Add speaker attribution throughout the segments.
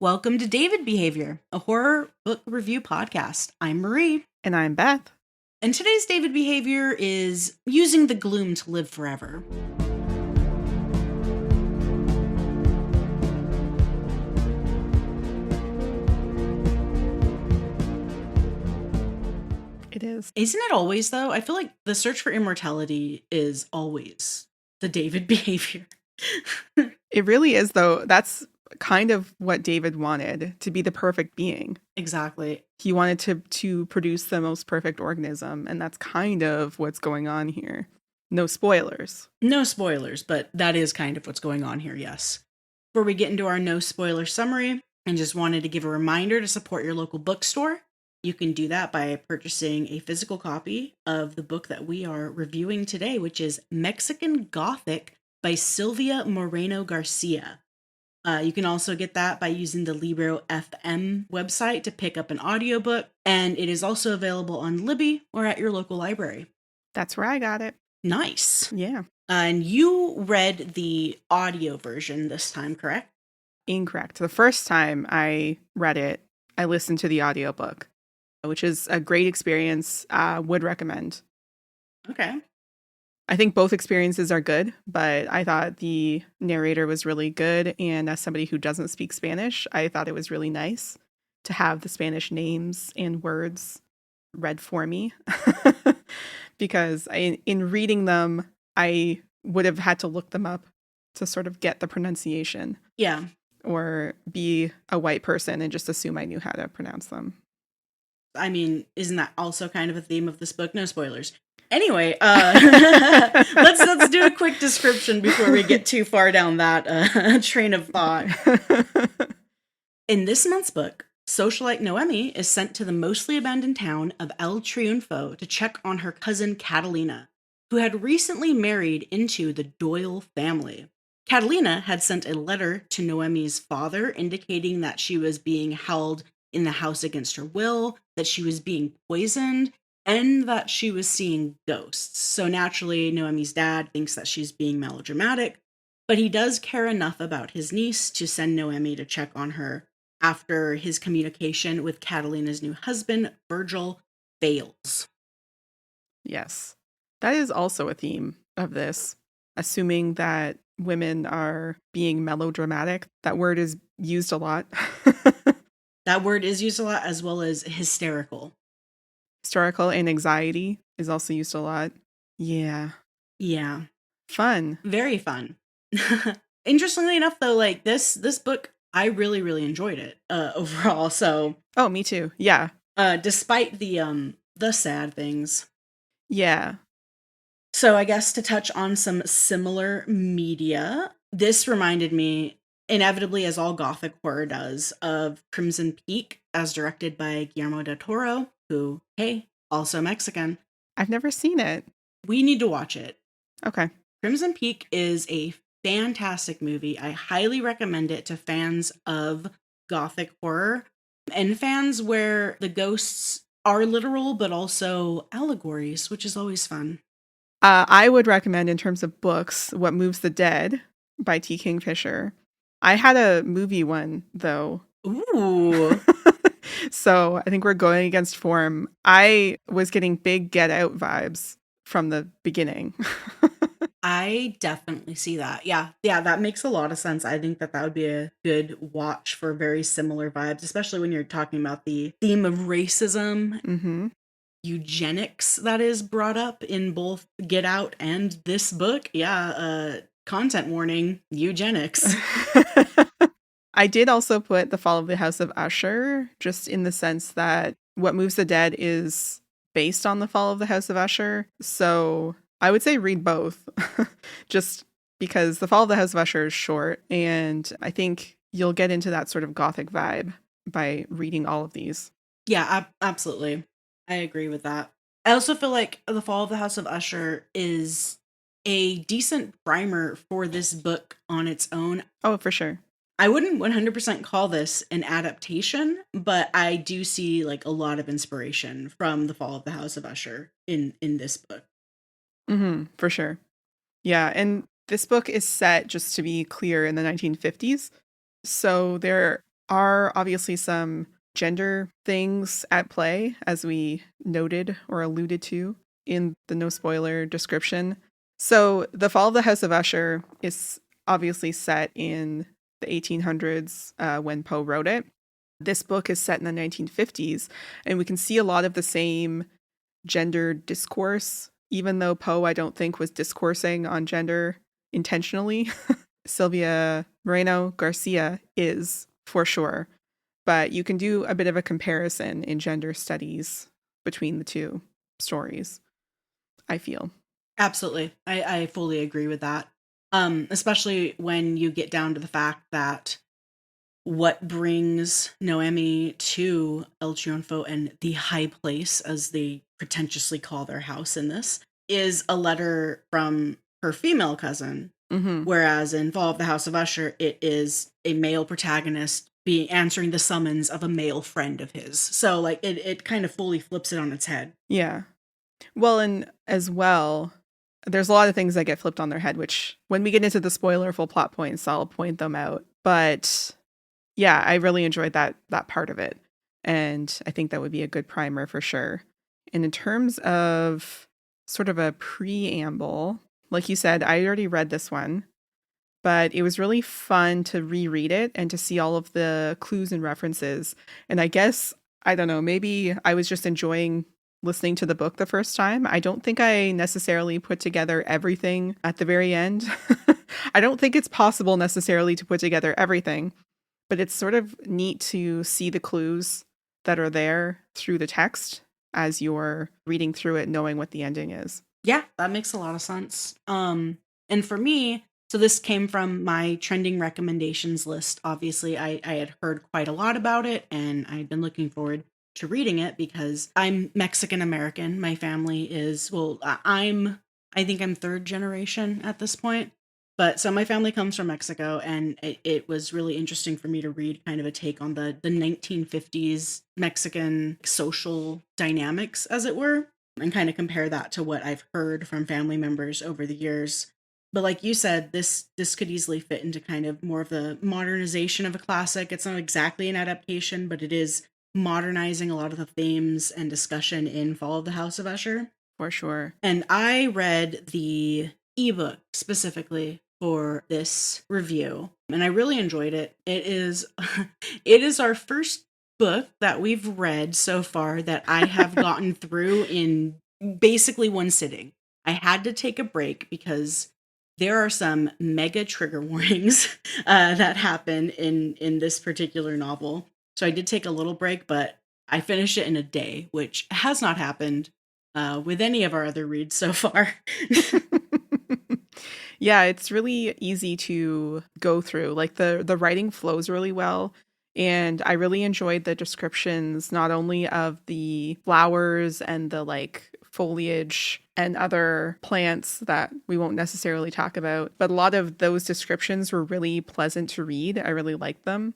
Speaker 1: Welcome to David Behaviour, a horror book review podcast. I'm Marie.
Speaker 2: And I'm Beth.
Speaker 1: And today's David Behaviour is Using the Gloom to Live Forever.
Speaker 2: It is.
Speaker 1: Isn't it always, though? I feel like the search for immortality is always the David Behaviour.
Speaker 2: It really is, though. That's kind of what David wanted, to be the perfect being.
Speaker 1: Exactly.
Speaker 2: He wanted to produce the most perfect organism, and that's kind of what's going on here. No spoilers.
Speaker 1: No spoilers, but that is kind of what's going on here, yes. Before we get into our no spoiler summary, I just wanted to give a reminder to support your local bookstore. You can do that by purchasing a physical copy of the book that we are reviewing today, which is Mexican Gothic by Silvia Moreno-Garcia. You can also get that by using the Libro FM website to pick up an audiobook, and it is also available on Libby or at your local library.
Speaker 2: That's where I got it.
Speaker 1: Nice.
Speaker 2: Yeah.
Speaker 1: And you read the audio version this time, correct?
Speaker 2: Incorrect. The first time I read it, I listened to the audiobook, which is a great experience. Would recommend.
Speaker 1: Okay.
Speaker 2: I think both experiences are good, but I thought the narrator was really good. And as somebody who doesn't speak Spanish, I thought it was really nice to have the Spanish names and words read for me. Because in reading them, I would have had to look them up to sort of get the pronunciation.
Speaker 1: Yeah.
Speaker 2: Or be a white person and just assume I knew how to pronounce them.
Speaker 1: I mean, isn't that also kind of a theme of this book? No spoilers. Anyway, let's do a quick description before we get too far down that train of thought. In this month's book, socialite Noemi is sent to the mostly abandoned town of El Triunfo to check on her cousin Catalina, who had recently married into the Doyle family. Catalina had sent a letter to Noemi's father indicating that she was being held in the house against her will, that she was being poisoned, and that she was seeing ghosts. So naturally, Noemi's dad thinks that she's being melodramatic, but he does care enough about his niece to send Noemi to check on her after his communication with Catalina's new husband, Virgil, fails.
Speaker 2: Yes. That is also a theme of this, assuming that women are being melodramatic. That word is used a lot.
Speaker 1: That word is used a lot, as well as hysterical.
Speaker 2: Hysterical and anxiety is also used a lot. Yeah.
Speaker 1: Yeah.
Speaker 2: Fun.
Speaker 1: Very fun. Interestingly enough, though, like this book, I really, really enjoyed it overall. So.
Speaker 2: Oh, me too. Yeah.
Speaker 1: Despite the sad things.
Speaker 2: Yeah.
Speaker 1: So I guess to touch on some similar media, this reminded me, inevitably, as all Gothic horror does, of Crimson Peak, as directed by Guillermo del Toro, who, hey, also Mexican.
Speaker 2: I've never seen it.
Speaker 1: We need to watch it.
Speaker 2: Okay.
Speaker 1: Crimson Peak is a fantastic movie. I highly recommend it to fans of Gothic horror and fans where the ghosts are literal, but also allegories, which is always fun.
Speaker 2: I would recommend, in terms of books, What Moves the Dead by T. Kingfisher. I had a movie one, though.
Speaker 1: Ooh.
Speaker 2: So I think we're going against form. I was getting big Get Out vibes from the beginning.
Speaker 1: I definitely see that. Yeah, that makes a lot of sense. I think that would be a good watch for very similar vibes, especially when you're talking about the theme of racism.
Speaker 2: Mm-hmm.
Speaker 1: Eugenics that is brought up in both Get Out and this book. Yeah, content warning, eugenics.
Speaker 2: I did also put The Fall of the House of Usher, just in the sense that What Moves the Dead is based on The Fall of the House of Usher. So I would say read both, just because The Fall of the House of Usher is short, and I think you'll get into that sort of Gothic vibe by reading all of these.
Speaker 1: Yeah, absolutely. I agree with that. I also feel like The Fall of the House of Usher is a decent primer for this book on its own.
Speaker 2: Oh, for sure.
Speaker 1: I wouldn't 100% call this an adaptation, but I do see like a lot of inspiration from The Fall of the House of Usher in this book.
Speaker 2: Mm-hmm, for sure. Yeah, and this book is set, just to be clear, in the 1950s. So there are obviously some gender things at play, as we noted or alluded to in the no spoiler description. So, The Fall of the House of Usher is obviously set in the 1800s when Poe wrote it. This book is set in the 1950s, and we can see a lot of the same gender discourse, even though Poe, I don't think, was discoursing on gender intentionally. Silvia Moreno-Garcia is, for sure. But you can do a bit of a comparison in gender studies between the two stories, I feel.
Speaker 1: Absolutely. I fully agree with that. Especially when you get down to the fact that what brings Noemi to El Triunfo and the high place, as they pretentiously call their house in this, is a letter from her female cousin.
Speaker 2: Mm-hmm.
Speaker 1: Whereas in Fall of the House of Usher, it is a male protagonist being answering the summons of a male friend of his. So like it kind of fully flips it on its head.
Speaker 2: Yeah. Well, and as well, there's a lot of things that get flipped on their head, which when we get into the spoilerful plot points, I'll point them out. But yeah, I really enjoyed that part of it. And I think that would be a good primer for sure. And in terms of sort of a preamble, like you said, I already read this one, but it was really fun to reread it and to see all of the clues and references. And I guess, I don't know, maybe I was just enjoying listening to the book the first time. I don't think I necessarily put together everything at the very end. I don't think it's possible necessarily to put together everything, but it's sort of neat to see the clues that are there through the text as you're reading through it, knowing what the ending is.
Speaker 1: Yeah, that makes a lot of sense. And for me, so this came from my trending recommendations list. Obviously, I had heard quite a lot about it, and I'd been looking forward to reading it because I'm Mexican American. My family is, well, I think I'm third generation at this point. But so my family comes from Mexico, and it was really interesting for me to read kind of a take on the 1950s Mexican social dynamics, as it were, and kind of compare that to what I've heard from family members over the years. But like you said, this could easily fit into kind of more of the modernization of a classic. It's not exactly an adaptation, but it is modernizing a lot of the themes and discussion in Fall of the House of Usher.
Speaker 2: For sure.
Speaker 1: And I read the ebook specifically for this review, and I really enjoyed it. It is it is our first book that we've read so far that I have gotten through in basically one sitting. I had to take a break because there are some mega trigger warnings that happen in this particular novel. So I did take a little break, but I finished it in a day, which has not happened with any of our other reads so far.
Speaker 2: Yeah, it's really easy to go through. Like the writing flows really well. And I really enjoyed the descriptions, not only of the flowers and the like foliage and other plants that we won't necessarily talk about, but a lot of those descriptions were really pleasant to read. I really liked them.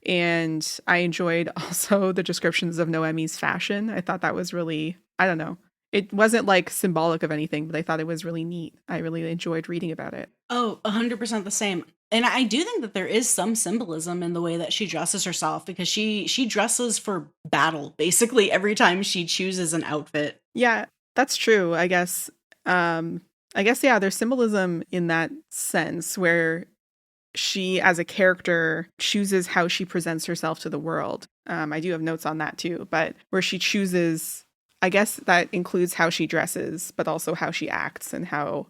Speaker 2: And I enjoyed also the descriptions of Noemi's fashion. I thought that was really, I don't know. It wasn't like symbolic of anything, but I thought it was really neat. I really enjoyed reading about it.
Speaker 1: Oh, 100% the same. And I do think that there is some symbolism in the way that she dresses herself, because she dresses for battle basically every time she chooses an outfit.
Speaker 2: Yeah, that's true, I guess. Yeah, there's symbolism in that sense where she, as a character, chooses how she presents herself to the world. I do have notes on that too, but where she chooses, I guess that includes how she dresses, but also how she acts and how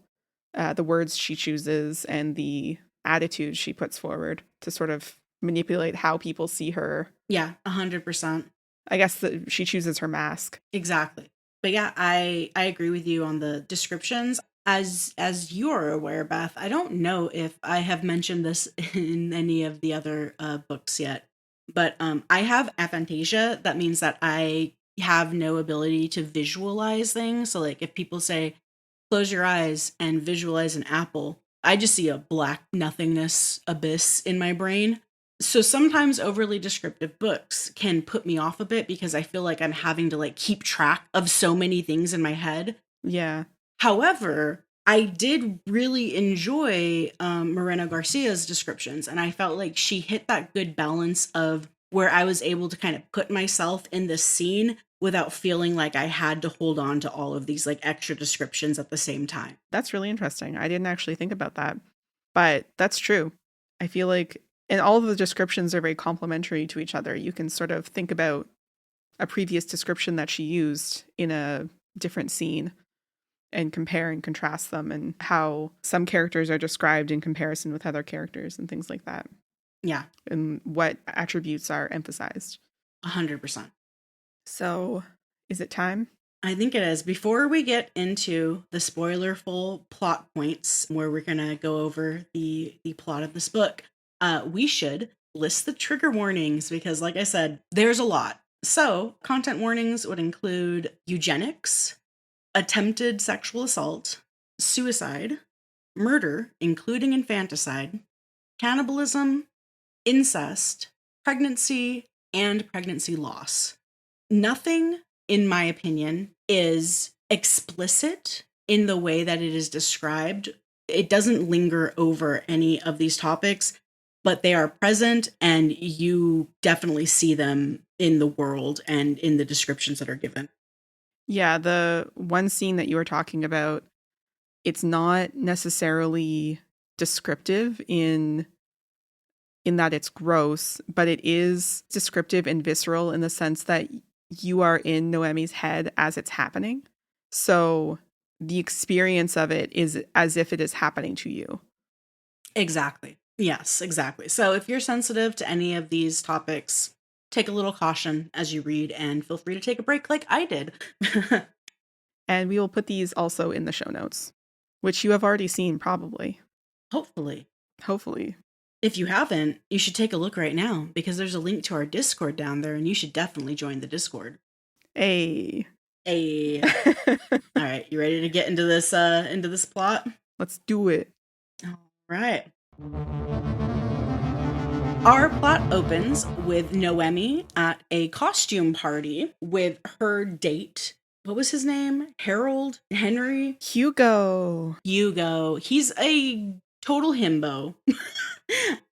Speaker 2: the words she chooses and the attitude she puts forward to sort of manipulate how people see her.
Speaker 1: Yeah, 100%.
Speaker 2: I guess that she chooses her mask.
Speaker 1: Exactly. But yeah, I agree with you on the descriptions. As you're aware, Beth, I don't know if I have mentioned this in any of the other books yet, but I have aphantasia. That means that I have no ability to visualize things. So like if people say, close your eyes and visualize an apple, I just see a black nothingness abyss in my brain. So sometimes overly descriptive books can put me off a bit because I feel like I'm having to like keep track of so many things in my head.
Speaker 2: Yeah.
Speaker 1: However, I did really enjoy Moreno-Garcia's descriptions, and I felt like she hit that good balance of where I was able to kind of put myself in the scene without feeling like I had to hold on to all of these like extra descriptions at the same time.
Speaker 2: That's really interesting. I didn't actually think about that, but that's true. I feel like, and all of the descriptions are very complementary to each other. You can sort of think about a previous description that she used in a different scene and compare and contrast them, and how some characters are described in comparison with other characters and things like that.
Speaker 1: Yeah.
Speaker 2: And what attributes are emphasized.
Speaker 1: 100%.
Speaker 2: So, is it time?
Speaker 1: I think it is. Before we get into the spoilerful plot points where we're going to go over the plot of this book, we should list the trigger warnings because, like I said, there's a lot. So, content warnings would include eugenics, attempted sexual assault, suicide, murder, including infanticide, cannibalism, incest, pregnancy, and pregnancy loss. Nothing, in my opinion, is explicit in the way that it is described. It doesn't linger over any of these topics, but they are present and you definitely see them in the world and in the descriptions that are given.
Speaker 2: Yeah, the one scene that you were talking about, it's not necessarily descriptive in that it's gross, but it is descriptive and visceral in the sense that you are in Noemi's head as it's happening. So the experience of it is as if it is happening to you.
Speaker 1: Exactly. Yes, exactly. So if you're sensitive to any of these topics, take a little caution as you read and feel free to take a break like I did.
Speaker 2: And we will put these also in the show notes, which you have already seen probably.
Speaker 1: Hopefully. If you haven't, you should take a look right now because there's a link to our Discord down there and you should definitely join the Discord.
Speaker 2: Hey.
Speaker 1: All right, you ready to get into this plot?
Speaker 2: Let's do it.
Speaker 1: All right. Our plot opens with Noemi at a costume party with her date. What was his name? Harold? Henry?
Speaker 2: Hugo.
Speaker 1: He's a total himbo.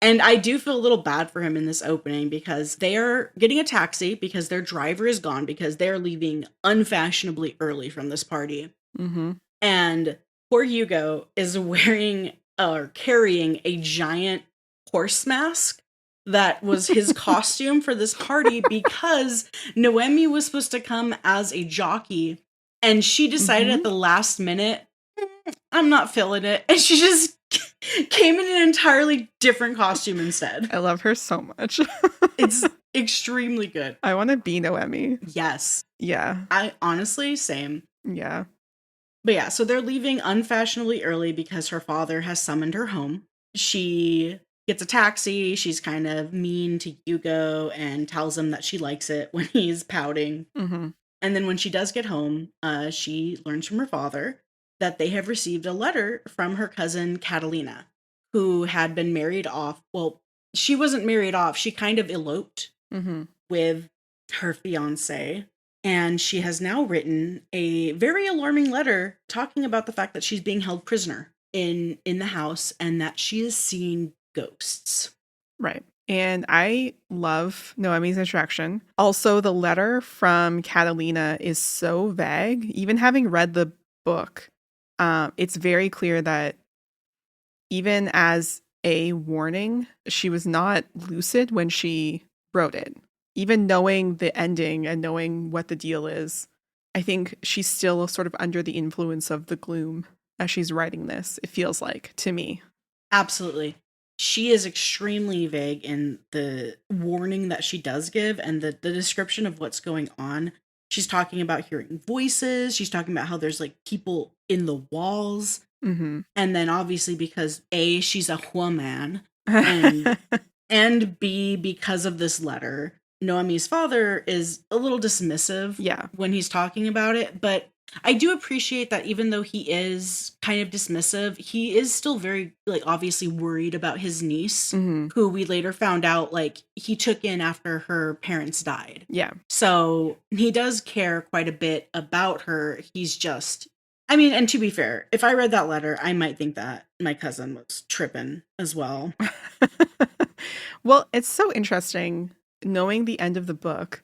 Speaker 1: And I do feel a little bad for him in this opening because they're getting a taxi because their driver is gone because they're leaving unfashionably early from this party.
Speaker 2: Mm-hmm.
Speaker 1: And poor Hugo is wearing or carrying a giant horse mask that was his costume for this party because Noemi was supposed to come as a jockey and she decided at the last minute, I'm not feeling it. And she just came in an entirely different costume instead.
Speaker 2: I love her so much.
Speaker 1: It's extremely good.
Speaker 2: I want to be Noemi.
Speaker 1: Yes.
Speaker 2: Yeah.
Speaker 1: I honestly, same.
Speaker 2: Yeah.
Speaker 1: But yeah, so they're leaving unfashionably early because her father has summoned her home. She gets a taxi. She's kind of mean to Hugo and tells him that she likes it when he's pouting.
Speaker 2: Mm-hmm.
Speaker 1: And then when she does get home, she learns from her father that they have received a letter from her cousin Catalina, who had been married off. Well, she wasn't married off. She kind of eloped with her fiance. And she has now written a very alarming letter talking about the fact that she's being held prisoner in the house and that she is seeing ghosts.
Speaker 2: Right. And I love Noemi's introduction. Also, the letter from Catalina is so vague. Even having read the book, it's very clear that even as a warning, she was not lucid when she wrote it. Even knowing the ending and knowing what the deal is, I think she's still sort of under the influence of the gloom as she's writing this, it feels like, to me.
Speaker 1: Absolutely. She is extremely vague in the warning that she does give and the description of what's going on. She's talking about hearing voices. She's talking about how there's like people in the walls.
Speaker 2: Mm-hmm.
Speaker 1: And then obviously because A, she's a woman, and B, because of this letter, Noemi's father is a little dismissive when he's talking about it. But I do appreciate that even though he is kind of dismissive, he is still very, like, obviously worried about his niece, who we later found out, like, he took in after her parents died.
Speaker 2: Yeah.
Speaker 1: So he does care quite a bit about her. He's just I mean, and to be fair, if I read that letter, I might think that my cousin was tripping as well.
Speaker 2: Well, it's so interesting knowing the end of the book.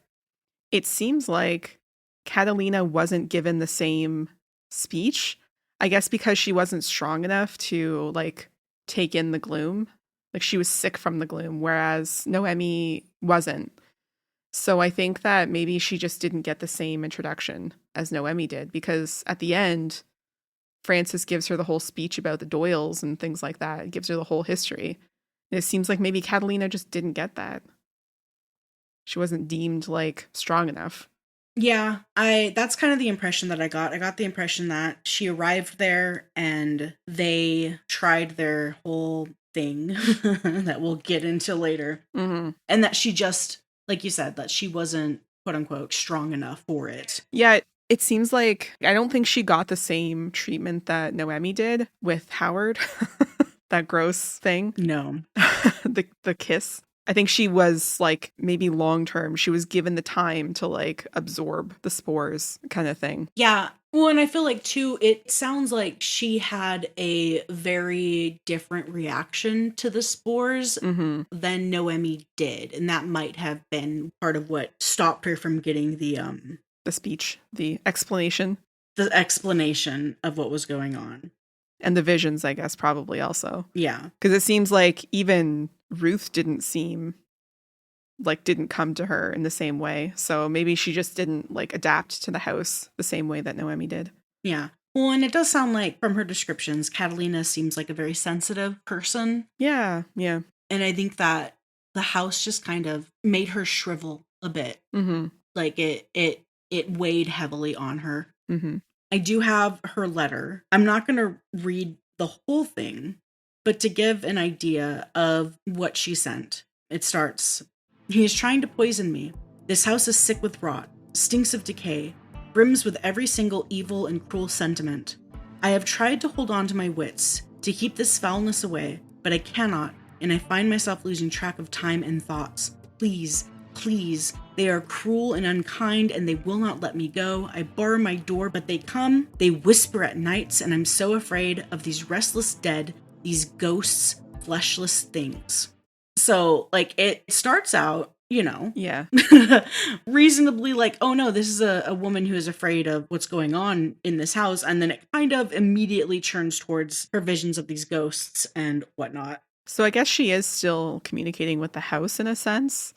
Speaker 2: It seems like Catalina wasn't given the same speech. I guess because she wasn't strong enough to like take in the gloom. Like she was sick from the gloom, whereas Noemi wasn't. So I think that maybe she just didn't get the same introduction as Noemi did, because at the end, Francis gives her the whole speech about the Doyles and things like that. It gives her the whole history. And it seems like maybe Catalina just didn't get that. She wasn't deemed like strong enough.
Speaker 1: Yeah, that's kind of the impression that I got. I got the impression that she arrived there and they tried their whole thing that we'll get into later.
Speaker 2: Mm-hmm.
Speaker 1: And that she just, like you said, that she wasn't, quote unquote, strong enough for it.
Speaker 2: Yeah, it seems like I don't think she got the same treatment that Noemi did with Howard. That gross thing.
Speaker 1: No.
Speaker 2: the kiss. I think she was like maybe long term. She was given the time to like absorb the spores kind of thing.
Speaker 1: Yeah. Well, and I feel like too, it sounds like she had a very different reaction to the spores than Noemi did. And that might have been part of what stopped her from getting the
Speaker 2: speech, the explanation
Speaker 1: of what was going on.
Speaker 2: And the visions, I guess, probably also.
Speaker 1: Yeah.
Speaker 2: Because it seems like even Ruth didn't come to her in the same way. So maybe she just didn't like adapt to the house the same way that Noemi did.
Speaker 1: Yeah. Well, and it does sound like from her descriptions, Catalina seems like a very sensitive person.
Speaker 2: Yeah. Yeah.
Speaker 1: And I think that the house just kind of made her shrivel a bit.
Speaker 2: Mm-hmm.
Speaker 1: Like it weighed heavily on her.
Speaker 2: Mm-hmm.
Speaker 1: I do have her letter. I'm not going to read the whole thing, but to give an idea of what she sent, it starts, "He is trying to poison me. This house is sick with rot, stinks of decay, brims with every single evil and cruel sentiment. I have tried to hold on to my wits, to keep this foulness away, but I cannot, and I find myself losing track of time and thoughts. Please, please, they are cruel and unkind, and they will not let me go. I bar my door, but they come. They whisper at nights, and I'm so afraid of these restless dead, these ghosts, fleshless things." So, like, it starts out,
Speaker 2: Yeah.
Speaker 1: reasonably like, oh no, this is a woman who is afraid of what's going on in this house. And then it kind of immediately turns towards her visions of these ghosts and whatnot.
Speaker 2: So I guess she is still communicating with the house in a sense,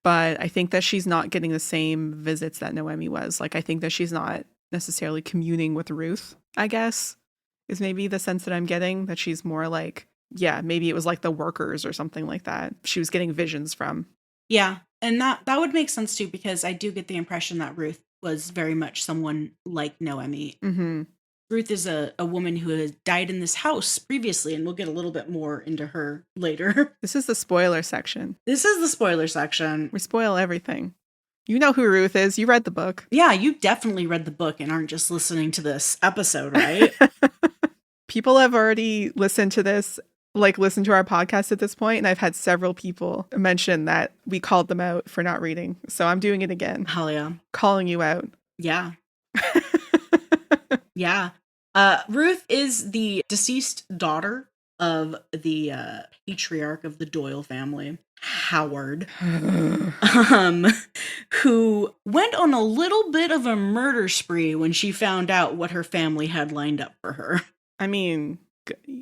Speaker 2: but I think that she's not getting the same visits that Noemi was. Like, I think that she's not necessarily communing with Ruth, I guess, is maybe the sense that I'm getting, that she's more like, yeah, maybe it was like the workers or something like that. She was getting visions from.
Speaker 1: Yeah, and that would make sense too, because I do get the impression that Ruth was very much someone like Noemi.
Speaker 2: Mm-hmm.
Speaker 1: Ruth is a woman who has died in this house previously, and we'll get a little bit more into her later.
Speaker 2: This is the spoiler section.
Speaker 1: We
Speaker 2: spoil everything. You know who Ruth is. You read the book.
Speaker 1: Yeah, you definitely read the book and aren't just listening to this episode, right?
Speaker 2: People have already listened to this, like listened to our podcast at this point, and I've had several people mention that we called them out for not reading. So I'm doing it again.
Speaker 1: Hell yeah.
Speaker 2: Calling you out.
Speaker 1: Yeah. Yeah. Ruth is the deceased daughter of the patriarch of the Doyle family, Howard, who went on a little bit of a murder spree when she found out what her family had lined up for her.
Speaker 2: I mean,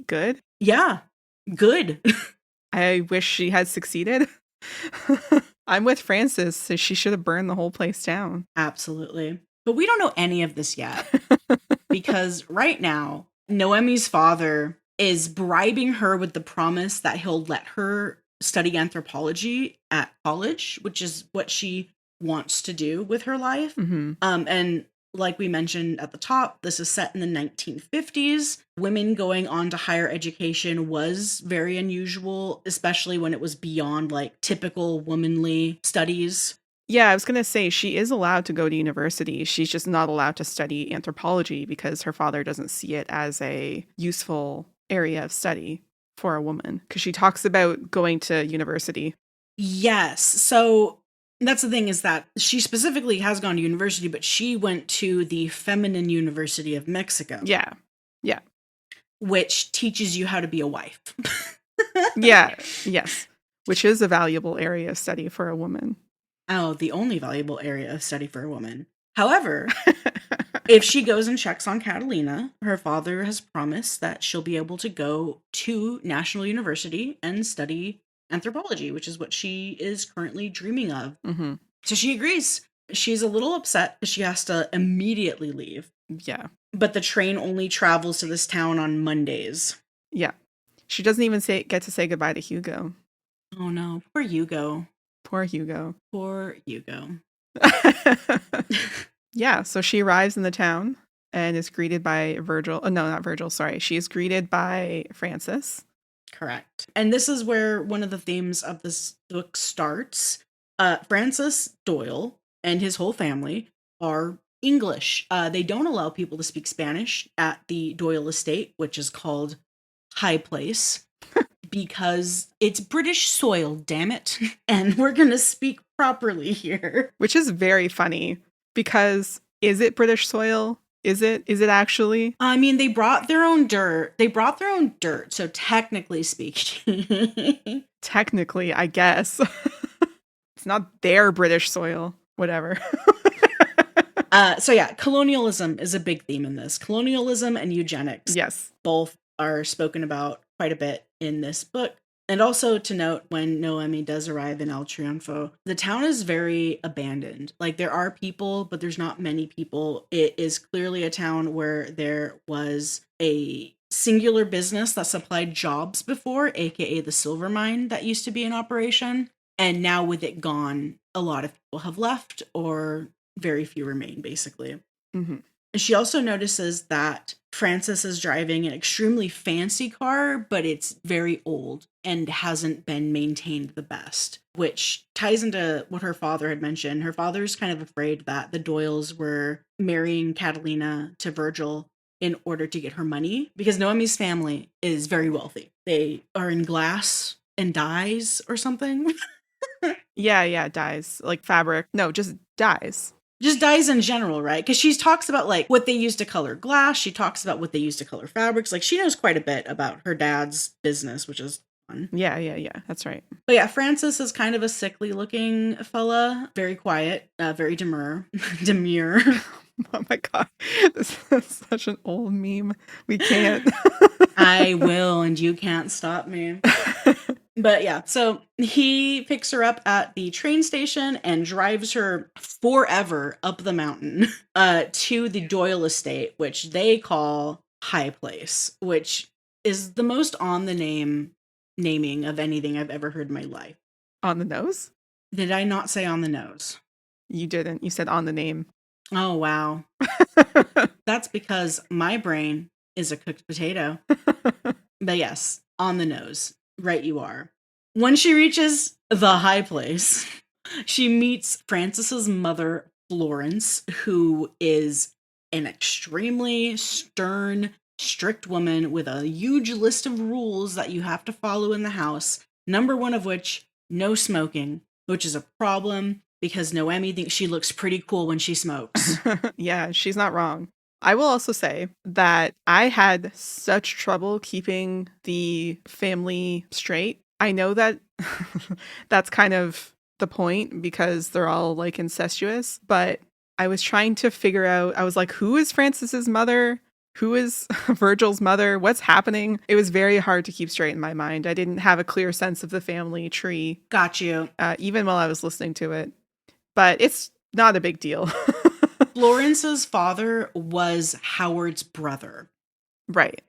Speaker 2: good.
Speaker 1: Yeah, good.
Speaker 2: I wish she had succeeded. I'm with Francis, so she should have burned the whole place down.
Speaker 1: Absolutely. But we don't know any of this yet. Because right now, Noemi's father is bribing her with the promise that he'll let her study anthropology at college, which is what she wants to do with her life.
Speaker 2: Mm-hmm.
Speaker 1: And like we mentioned at the top, this is set in the 1950s. Women going on to higher education was very unusual, especially when it was beyond like typical womanly studies.
Speaker 2: Yeah, I was going to say she is allowed to go to university. She's just not allowed to study anthropology because her father doesn't see it as a useful area of study for a woman. Because she talks about going to university.
Speaker 1: Yes. So That's the thing, is that she specifically has gone to university, but she went to the Feminine University of Mexico.
Speaker 2: Yeah. Yeah.
Speaker 1: Which teaches you how to be a wife.
Speaker 2: Yeah. Yes. Which is a valuable area of study for a woman.
Speaker 1: Oh, the only valuable area of study for a woman. However, if she goes and checks on Catalina, her father has promised that she'll be able to go to National University and study anthropology, which is what she is currently dreaming of.
Speaker 2: Mm-hmm.
Speaker 1: So she agrees. She's a little upset because she has to immediately leave.
Speaker 2: Yeah.
Speaker 1: But the train only travels to this town on Mondays.
Speaker 2: Yeah. She doesn't even get to say goodbye to Hugo.
Speaker 1: Oh no, poor Hugo.
Speaker 2: Poor Hugo.
Speaker 1: Poor Hugo.
Speaker 2: Yeah, so she arrives in the town and is greeted by Virgil. Oh, no, not Virgil. Sorry. She is greeted by Francis.
Speaker 1: Correct. And this is where one of the themes of this book starts. Francis Doyle and his whole family are English. They don't allow people to speak Spanish at the Doyle estate, which is called High Place, because it's British soil, damn it. And we're going to speak properly here.
Speaker 2: Which is very funny because is it British soil? Is it actually?
Speaker 1: I mean, they brought their own dirt. So technically speaking.
Speaker 2: Technically, I guess. It's not their British soil. Whatever.
Speaker 1: So yeah, colonialism is a big theme in this. Colonialism and eugenics.
Speaker 2: Yes.
Speaker 1: Both are spoken about quite a bit in this book. And also to note, when Noemi does arrive in El Triunfo, the town is very abandoned. Like, there are people, but there's not many people. It is clearly a town where there was a singular business that supplied jobs before, aka the silver mine that used to be in operation. And now with it gone, a lot of people have left, or very few remain, basically.
Speaker 2: Mm-hmm.
Speaker 1: She also notices that Francis is driving an extremely fancy car, but it's very old and hasn't been maintained the best, which ties into what her father had mentioned. Her father's kind of afraid that the Doyles were marrying Catalina to Virgil in order to get her money, because Noemi's family is very wealthy. They are in glass and dyes or something.
Speaker 2: Yeah, dyes. Like fabric. No, just dyes.
Speaker 1: Just dyes in general, right? Because she talks about like what they use to color glass. She talks about what they use to color fabrics. Like, she knows quite a bit about her dad's business, which is fun.
Speaker 2: Yeah. That's right.
Speaker 1: But yeah, Francis is kind of a sickly looking fella. Very quiet, very demure. Demure.
Speaker 2: Oh my God. This is such an old meme. We can't.
Speaker 1: I will, and you can't stop me. But yeah, so he picks her up at the train station and drives her forever up the mountain to the Doyle estate, which they call High Place, which is the most on the naming of anything I've ever heard in my life.
Speaker 2: On the nose?
Speaker 1: Did I not say on the nose?
Speaker 2: You didn't. You said on the name.
Speaker 1: Oh, wow. That's because my brain is a cooked potato. But yes, on the nose. Right, you are. When she reaches the High Place, she meets Francis's mother, Florence, who is an extremely stern, strict woman with a huge list of rules that you have to follow in the house. Number one of which, no smoking, which is a problem because Noemi thinks she looks pretty cool when she smokes.
Speaker 2: Yeah, she's not wrong. I will also say that I had such trouble keeping the family straight. I know that that's kind of the point because they're all like incestuous, but I was trying to figure out, I was like, who is Francis's mother? Who is Virgil's mother? What's happening? It was very hard to keep straight in my mind. I didn't have a clear sense of the family tree.
Speaker 1: Got you.
Speaker 2: Even while I was listening to it. But it's not a big deal.
Speaker 1: Florence's father was Howard's brother.
Speaker 2: Right.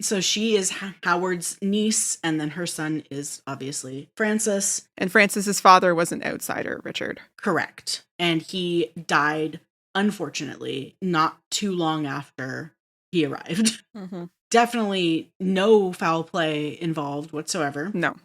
Speaker 1: So she is Howard's niece, and then her son is obviously Francis.
Speaker 2: And Francis's father was an outsider, Richard.
Speaker 1: Correct. And he died, unfortunately, not too long after he arrived.
Speaker 2: Mm-hmm.
Speaker 1: Definitely no foul play involved whatsoever.
Speaker 2: No.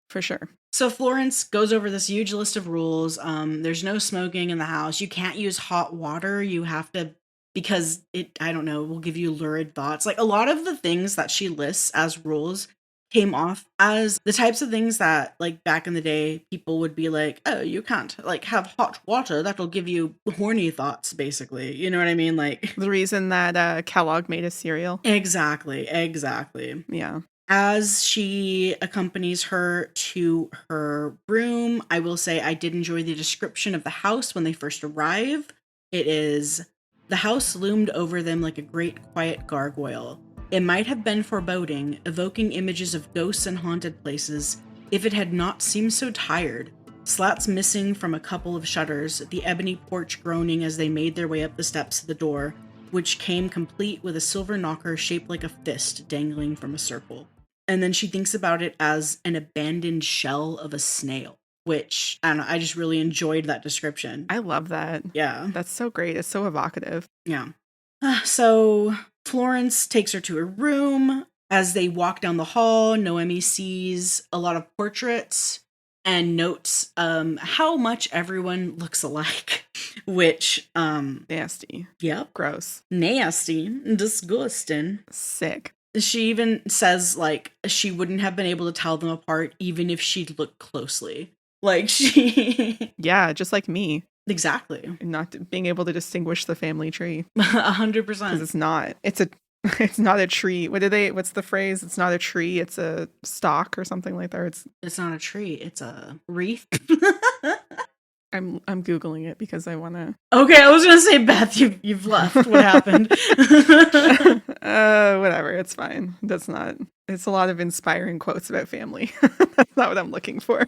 Speaker 2: For sure.
Speaker 1: So Florence goes over this huge list of rules. There's no smoking in the house. You can't use hot water. You have to, because it, I don't know, will give you lurid thoughts. Like, a lot of the things that she lists as rules came off as the types of things that, like, back in the day, people would be like, oh, you can't, like, have hot water. That'll give you horny thoughts, basically. You know what I mean? Like,
Speaker 2: The reason that Kellogg made a cereal.
Speaker 1: exactly.
Speaker 2: Yeah.
Speaker 1: As she accompanies her to her room, I will say I did enjoy the description of the house when they first arrive. The house loomed over them like a great quiet gargoyle. It might have been foreboding, evoking images of ghosts and haunted places, if it had not seemed so tired. Slats missing from a couple of shutters, the ebony porch groaning as they made their way up the steps to the door, which came complete with a silver knocker shaped like a fist dangling from a circle. And then she thinks about it as an abandoned shell of a snail, which, I don't know, I just really enjoyed that description.
Speaker 2: I love that.
Speaker 1: Yeah.
Speaker 2: That's so great. It's so evocative.
Speaker 1: Yeah. So Florence takes her to her room. As they walk down the hall, Noemi sees a lot of portraits and notes how much everyone looks alike, which
Speaker 2: Nasty.
Speaker 1: Yep.
Speaker 2: Gross.
Speaker 1: Nasty. Disgusting.
Speaker 2: Sick.
Speaker 1: She even says, like, she wouldn't have been able to tell them apart even if she'd looked closely. Like, she...
Speaker 2: Yeah, just like me.
Speaker 1: Exactly.
Speaker 2: Not being able to distinguish the family tree.
Speaker 1: 100%.
Speaker 2: Because it's not. It's not a tree. What's the phrase? It's not a tree, it's a stalk or something like that.
Speaker 1: It's not a tree, it's a wreath.
Speaker 2: I'm Googling it because I want to.
Speaker 1: Okay, I was gonna say, Beth, you've left. What happened?
Speaker 2: Whatever. It's fine. It's a lot of inspiring quotes about family. That's not what I'm looking for.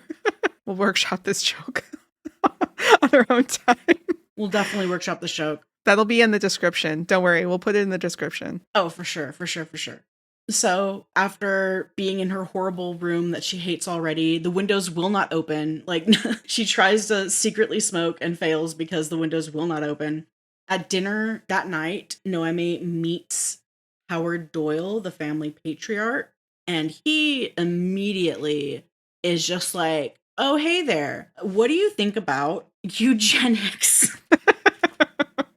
Speaker 2: We'll workshop this joke on our own time.
Speaker 1: We'll definitely workshop the joke.
Speaker 2: That'll be in the description. Don't worry. We'll put it in the description.
Speaker 1: Oh, for sure. So after being in her horrible room that she hates already, the windows will not open. Like, she tries to secretly smoke and fails because the windows will not open. At dinner that night, Noemi meets Howard Doyle, the family patriarch, and he immediately is just like, oh, hey there. What do you think about eugenics?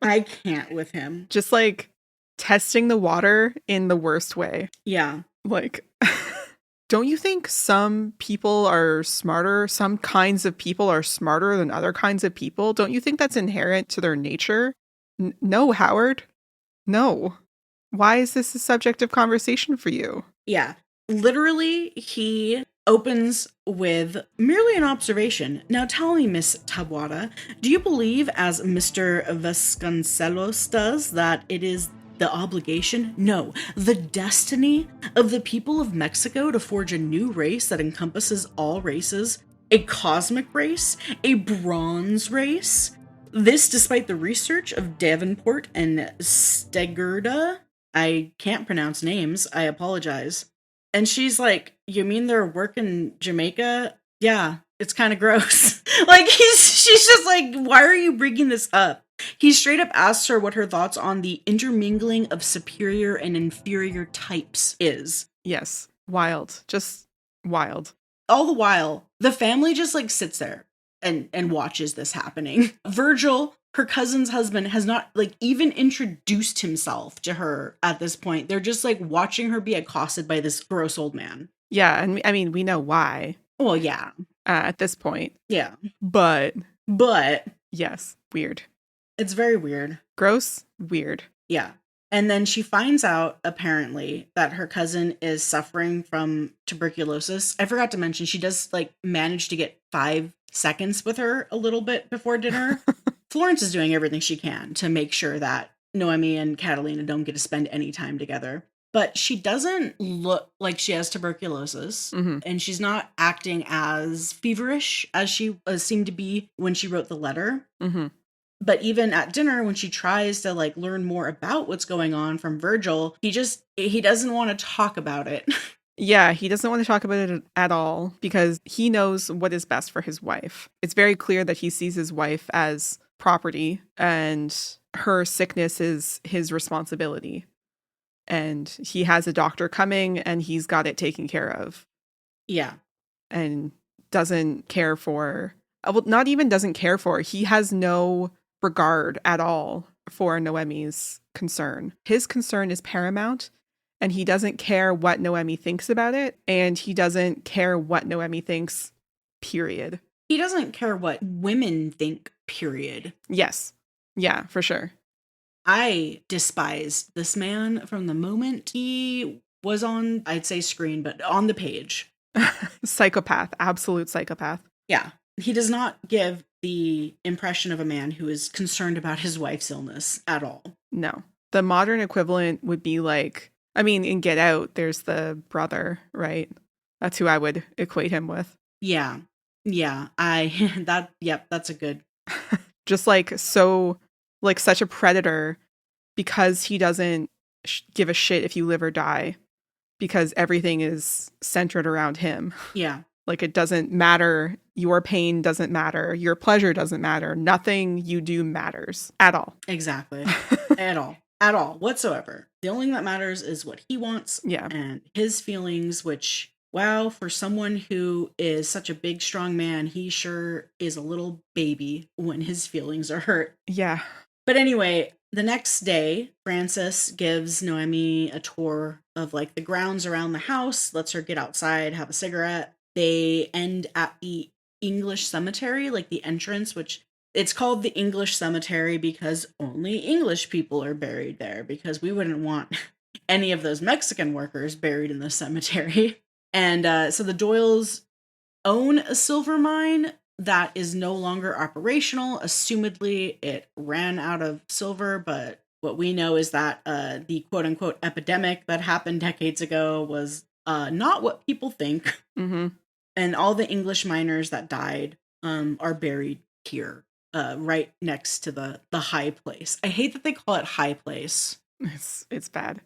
Speaker 1: I can't with him.
Speaker 2: Just like testing the water in the worst way.
Speaker 1: Yeah.
Speaker 2: Like, don't you think some people are smarter? Some kinds of people are smarter than other kinds of people? Don't you think that's inherent to their nature? No, Howard. No. Why is this a subject of conversation for you?
Speaker 1: Yeah. Literally, he opens with merely an observation. Now tell me, Miss Tabuada, do you believe, as Mr. Vasconcelos does, that it is the obligation, no, the destiny of the people of Mexico to forge a new race that encompasses all races, a cosmic race, a bronze race? This despite the research of Davenport and Stegerda. I can't pronounce names, I apologize. And she's like, you mean their work in Jamaica? Yeah, it's kind of gross. Like, she's just like, why are you bringing this up? He straight up asks her what her thoughts on the intermingling of superior and inferior types is.
Speaker 2: Yes. Wild. Just wild.
Speaker 1: All the while, the family just like sits there and watches this happening. Virgil, her cousin's husband, has not like even introduced himself to her at this point. They're just like watching her be accosted by this gross old man.
Speaker 2: Yeah, and I mean, we know why.
Speaker 1: Well, yeah.
Speaker 2: At this point.
Speaker 1: Yeah.
Speaker 2: But. Yes, weird.
Speaker 1: It's very weird.
Speaker 2: Gross, weird.
Speaker 1: Yeah. And then she finds out, apparently, that her cousin is suffering from tuberculosis. I forgot to mention, she does, like, manage to get 5 seconds with her a little bit before dinner. Florence is doing everything she can to make sure that Noemi and Catalina don't get to spend any time together. But she doesn't look like she has tuberculosis.
Speaker 2: Mm-hmm.
Speaker 1: And she's not acting as feverish as she seemed to be when she wrote the letter.
Speaker 2: Mm-hmm.
Speaker 1: But even at dinner, when she tries to like learn more about what's going on from Virgil, he doesn't want to talk about it.
Speaker 2: Yeah, he doesn't want to talk about it at all because he knows what is best for his wife. It's very clear that he sees his wife as property and her sickness is his responsibility. And he has a doctor coming and he's got it taken care of.
Speaker 1: Yeah.
Speaker 2: And doesn't care for, well, not even doesn't care for, he has no regard at all for Noemi's concern. His concern is paramount, and he doesn't care what Noemi thinks about it, and he doesn't care what Noemi thinks, period.
Speaker 1: He doesn't care what women think, period.
Speaker 2: Yes. Yeah, for sure.
Speaker 1: I despised this man from the moment he was on, I'd say screen, but on the page.
Speaker 2: Psychopath, absolute psychopath.
Speaker 1: Yeah. He does not give the impression of a man who is concerned about his wife's illness at all.
Speaker 2: No. The modern equivalent would be like, I mean, in Get Out, there's the brother, right? That's who I would equate him with.
Speaker 1: Yeah. Yeah. That's a good.
Speaker 2: Just like so, like such a predator because he doesn't give a shit if you live or die because everything is centered around him.
Speaker 1: Yeah.
Speaker 2: Like it doesn't matter. Your pain doesn't matter. Your pleasure doesn't matter. Nothing you do matters at all.
Speaker 1: Exactly. At all. At all. Whatsoever. The only thing that matters is what he wants.
Speaker 2: Yeah.
Speaker 1: And his feelings, which, wow, for someone who is such a big, strong man, he sure is a little baby when his feelings are hurt.
Speaker 2: Yeah.
Speaker 1: But anyway, the next day, Frances gives Noemi a tour of like the grounds around the house, lets her get outside, have a cigarette. They end at the English cemetery, like the entrance, which it's called the English cemetery because only English people are buried there, because we wouldn't want any of those Mexican workers buried in the cemetery. And so the Doyles own a silver mine that is no longer operational. Assumedly, it ran out of silver, but what we know is that the quote-unquote epidemic that happened decades ago was not what people think.
Speaker 2: Mm-hmm.
Speaker 1: And all the English miners that died are buried here, right next to the high place. I hate that they call it high place.
Speaker 2: It's bad.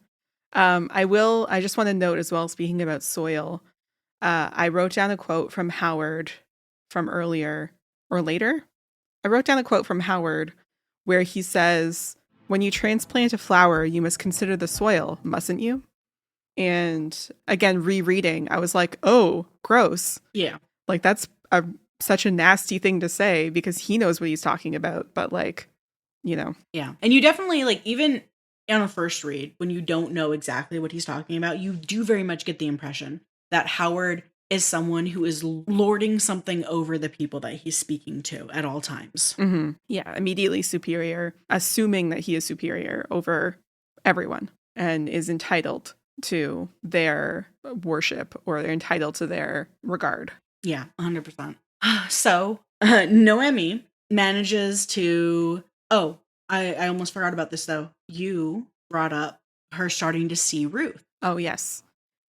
Speaker 2: I just want to note as well, speaking about soil, I wrote down a quote from Howard from earlier or later. I wrote down a quote from Howard where he says, "When you transplant a flower, you must consider the soil, mustn't you?" And again, rereading, I was like, oh, gross.
Speaker 1: Yeah.
Speaker 2: Like that's such a nasty thing to say because he knows what he's talking about. But like, you know.
Speaker 1: Yeah. And you definitely, like, even on a first read, when you don't know exactly what he's talking about, you do very much get the impression that Howard is someone who is lording something over the people that he's speaking to at all times.
Speaker 2: Mm-hmm. Yeah, immediately superior, assuming that he is superior over everyone and is entitled to their worship or they're entitled to their regard.
Speaker 1: Yeah, 100%. So, Noemi manages to... Oh, I almost forgot about this, though. You brought up her starting to see Ruth.
Speaker 2: Oh, yes.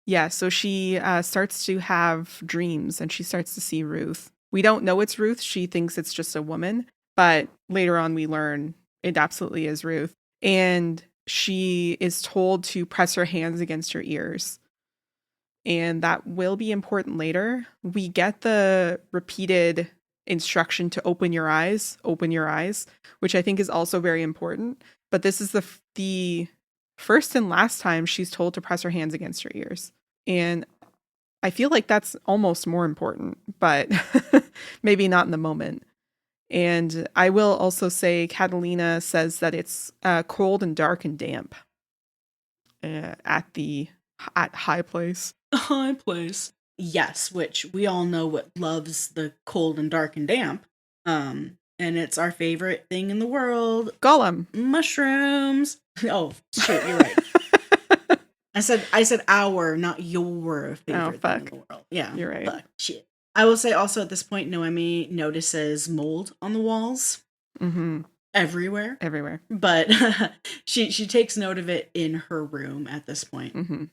Speaker 2: Yeah, so she starts to have dreams and she starts to see Ruth. We don't know it's Ruth. She thinks it's just a woman. But later on, we learn it absolutely is Ruth. And she is told to press her hands against her ears. And that will be important later. We get the repeated instruction to open your eyes, which I think is also very important. But this is the first and last time she's told to press her hands against her ears. And I feel like that's almost more important, but maybe not in the moment. And I will also say Catalina says that it's cold and dark and damp at high place.
Speaker 1: High place. Yes, which we all know what loves the cold and dark and damp. And it's our favorite thing in the world.
Speaker 2: Gollum.
Speaker 1: Mushrooms. Oh, shoot, you're right. I said our, not your favorite thing in the world. Yeah.
Speaker 2: You're right.
Speaker 1: Fuck, shit. I will say also at this point, Noemi notices mold on the walls.
Speaker 2: Mm-hmm.
Speaker 1: Everywhere. But she takes note of it in her room at this point.
Speaker 2: Mm-hmm.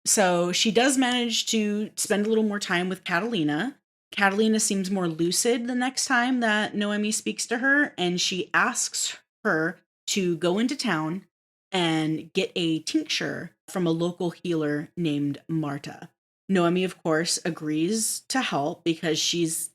Speaker 1: So she does manage to spend a little more time with Catalina. Catalina seems more lucid the next time that Noemi speaks to her, and she asks her to go into town and get a tincture from a local healer named Marta. Noemi, of course, agrees to help because she's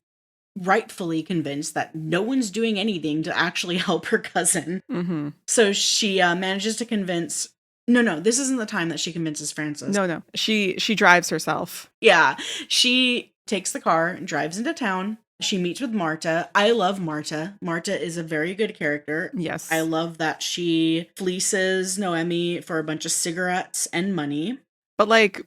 Speaker 1: rightfully convinced that no one's doing anything to actually help her cousin.
Speaker 2: Mm-hmm.
Speaker 1: So she manages to convince... No, this isn't the time that she convinces Frances.
Speaker 2: No. She drives herself.
Speaker 1: Yeah, she takes the car and drives into town. She meets with Marta. I love Marta. Marta is a very good character.
Speaker 2: Yes.
Speaker 1: I love that she fleeces Noemi for a bunch of cigarettes and money.
Speaker 2: But like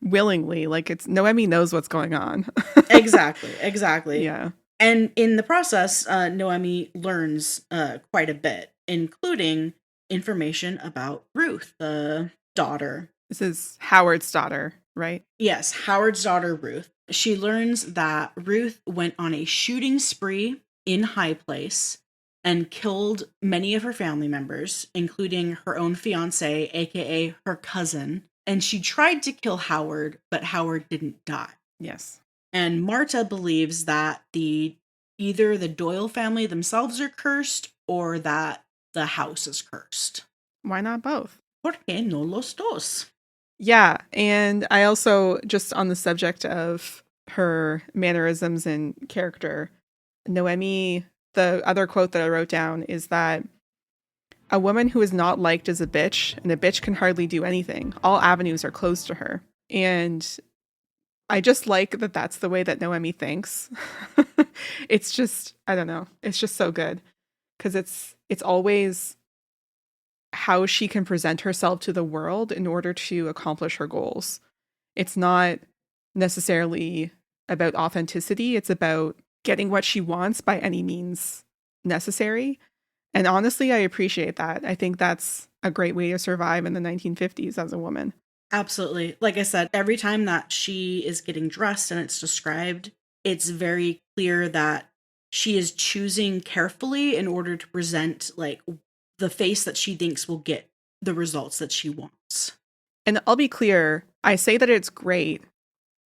Speaker 2: willingly, like it's Noemi knows what's going on.
Speaker 1: Exactly.
Speaker 2: Yeah.
Speaker 1: And in the process, Noemi learns quite a bit, including information about Ruth, the daughter.
Speaker 2: This is Howard's daughter, right?
Speaker 1: Yes, Howard's daughter, Ruth. She learns that Ruth went on a shooting spree in High Place and killed many of her family members, including her own fiance, aka her cousin. And she tried to kill Howard, but Howard didn't die.
Speaker 2: Yes.
Speaker 1: And Marta believes that either the Doyle family themselves are cursed or that the house is cursed.
Speaker 2: Why not both?
Speaker 1: ¿Por qué no los dos?
Speaker 2: Yeah, and I also, just on the subject of her mannerisms and character, Noemi, the other quote that I wrote down is that a woman who is not liked is a bitch, and a bitch can hardly do anything. All avenues are closed to her. And I just like that that's the way that Noemi thinks. It's just, I don't know, it's just so good. Because it's always how she can present herself to the world in order to accomplish her goals. It's not necessarily about authenticity. It's about getting what she wants by any means necessary. And honestly, I appreciate that. I think that's a great way to survive in the 1950s as a woman.
Speaker 1: Absolutely. Like I said, every time that she is getting dressed and it's described, it's very clear that she is choosing carefully in order to present like the face that she thinks will get the results that she wants.
Speaker 2: And I'll be clear, I say that it's great.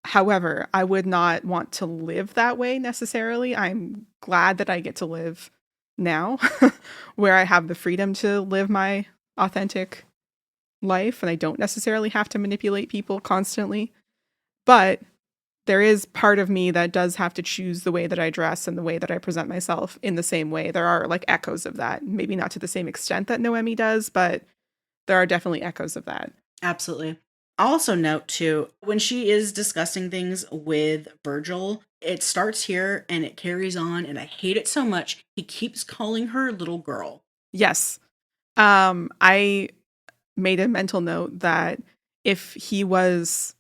Speaker 2: However, I would not want to live that way necessarily. I'm glad that I get to live now where I have the freedom to live my authentic life and I don't necessarily have to manipulate people constantly. But there is part of me that does have to choose the way that I dress and the way that I present myself in the same way. There are like echoes of that, maybe not to the same extent that Noemi does, but there are definitely echoes of that.
Speaker 1: Absolutely. I'll also note too, when she is discussing things with Virgil, it starts here and it carries on, and I hate it so much. He keeps calling her little girl.
Speaker 2: Yes. I made a mental note that if he was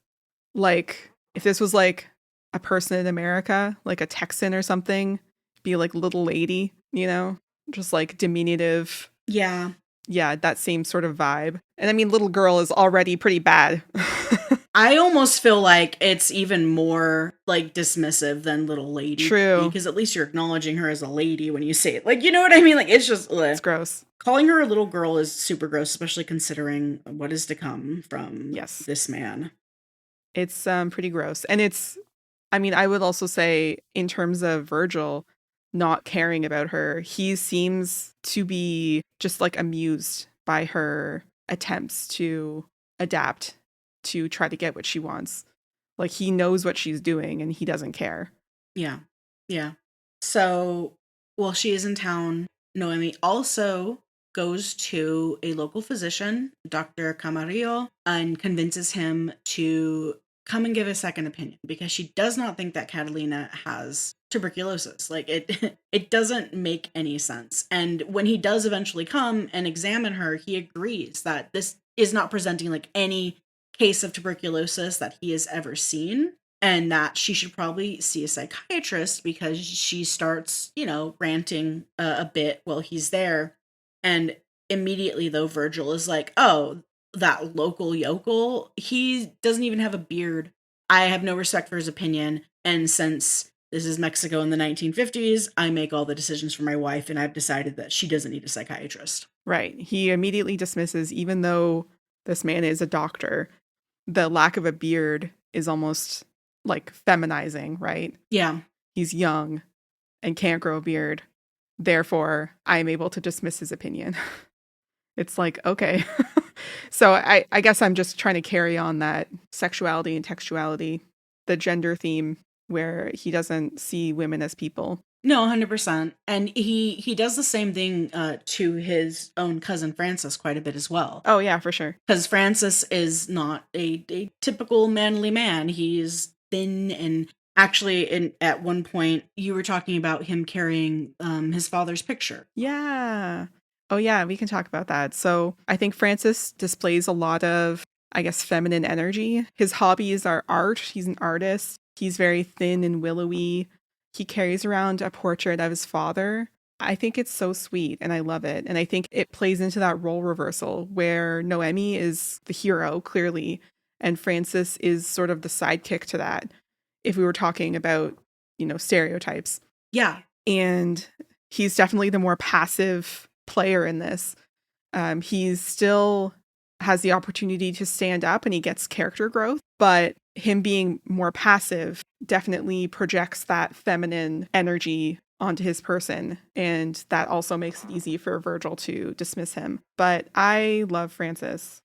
Speaker 2: like, if this was like a person in America, like a Texan or something, be like little lady, you know, just like diminutive.
Speaker 1: Yeah.
Speaker 2: Yeah, that same sort of vibe. And I mean, little girl is already pretty bad.
Speaker 1: I almost feel like it's even more like dismissive than little lady.
Speaker 2: True.
Speaker 1: Because at least you're acknowledging her as a lady when you say it. Like, you know what I mean? Like, it's just,
Speaker 2: It's gross.
Speaker 1: Calling her a little girl is super gross, especially considering what is to come from this man.
Speaker 2: It's pretty gross. And it's, I mean, I would also say in terms of Virgil not caring about her, he seems to be just like amused by her attempts to adapt to try to get what she wants. Like he knows what she's doing and he doesn't care.
Speaker 1: Yeah. So while she is in town, Noemi also goes to a local physician, Dr. Camarillo, and convinces him to come and give a second opinion because she does not think that Catalina has tuberculosis. Like it doesn't make any sense. And when he does eventually come and examine her, he agrees that this is not presenting like any case of tuberculosis that he has ever seen, and that she should probably see a psychiatrist because she starts, ranting a bit while he's there. And immediately, though, Virgil is like, oh, that local yokel, he doesn't even have a beard. I have no respect for his opinion. And since this is Mexico in the 1950s, I make all the decisions for my wife, and I've decided that she doesn't need a psychiatrist.
Speaker 2: Right. He immediately dismisses, even though this man is a doctor, the lack of a beard is almost like feminizing, right?
Speaker 1: Yeah.
Speaker 2: He's young and can't grow a beard. Therefore, I'm able to dismiss his opinion. It's like, okay. So I guess I'm just trying to carry on that sexuality and textuality, the gender theme where he doesn't see women as people.
Speaker 1: No, 100%. And he does the same thing to his own cousin Francis quite a bit as well.
Speaker 2: Oh, yeah, for sure.
Speaker 1: Because Francis is not a typical manly man. He's thin and Actually, at one point, you were talking about him carrying his father's picture.
Speaker 2: Yeah. Oh, yeah, we can talk about that. So I think Francis displays a lot of, I guess, feminine energy. His hobbies are art. He's an artist. He's very thin and willowy. He carries around a portrait of his father. I think it's so sweet and I love it. And I think it plays into that role reversal where Noemi is the hero, clearly, and Francis is sort of the sidekick to that. If we were talking about, stereotypes.
Speaker 1: Yeah.
Speaker 2: And he's definitely the more passive player in this. He still has the opportunity to stand up and he gets character growth, but him being more passive definitely projects that feminine energy onto his person. And that also makes it easy for Virgil to dismiss him. But I love Francis.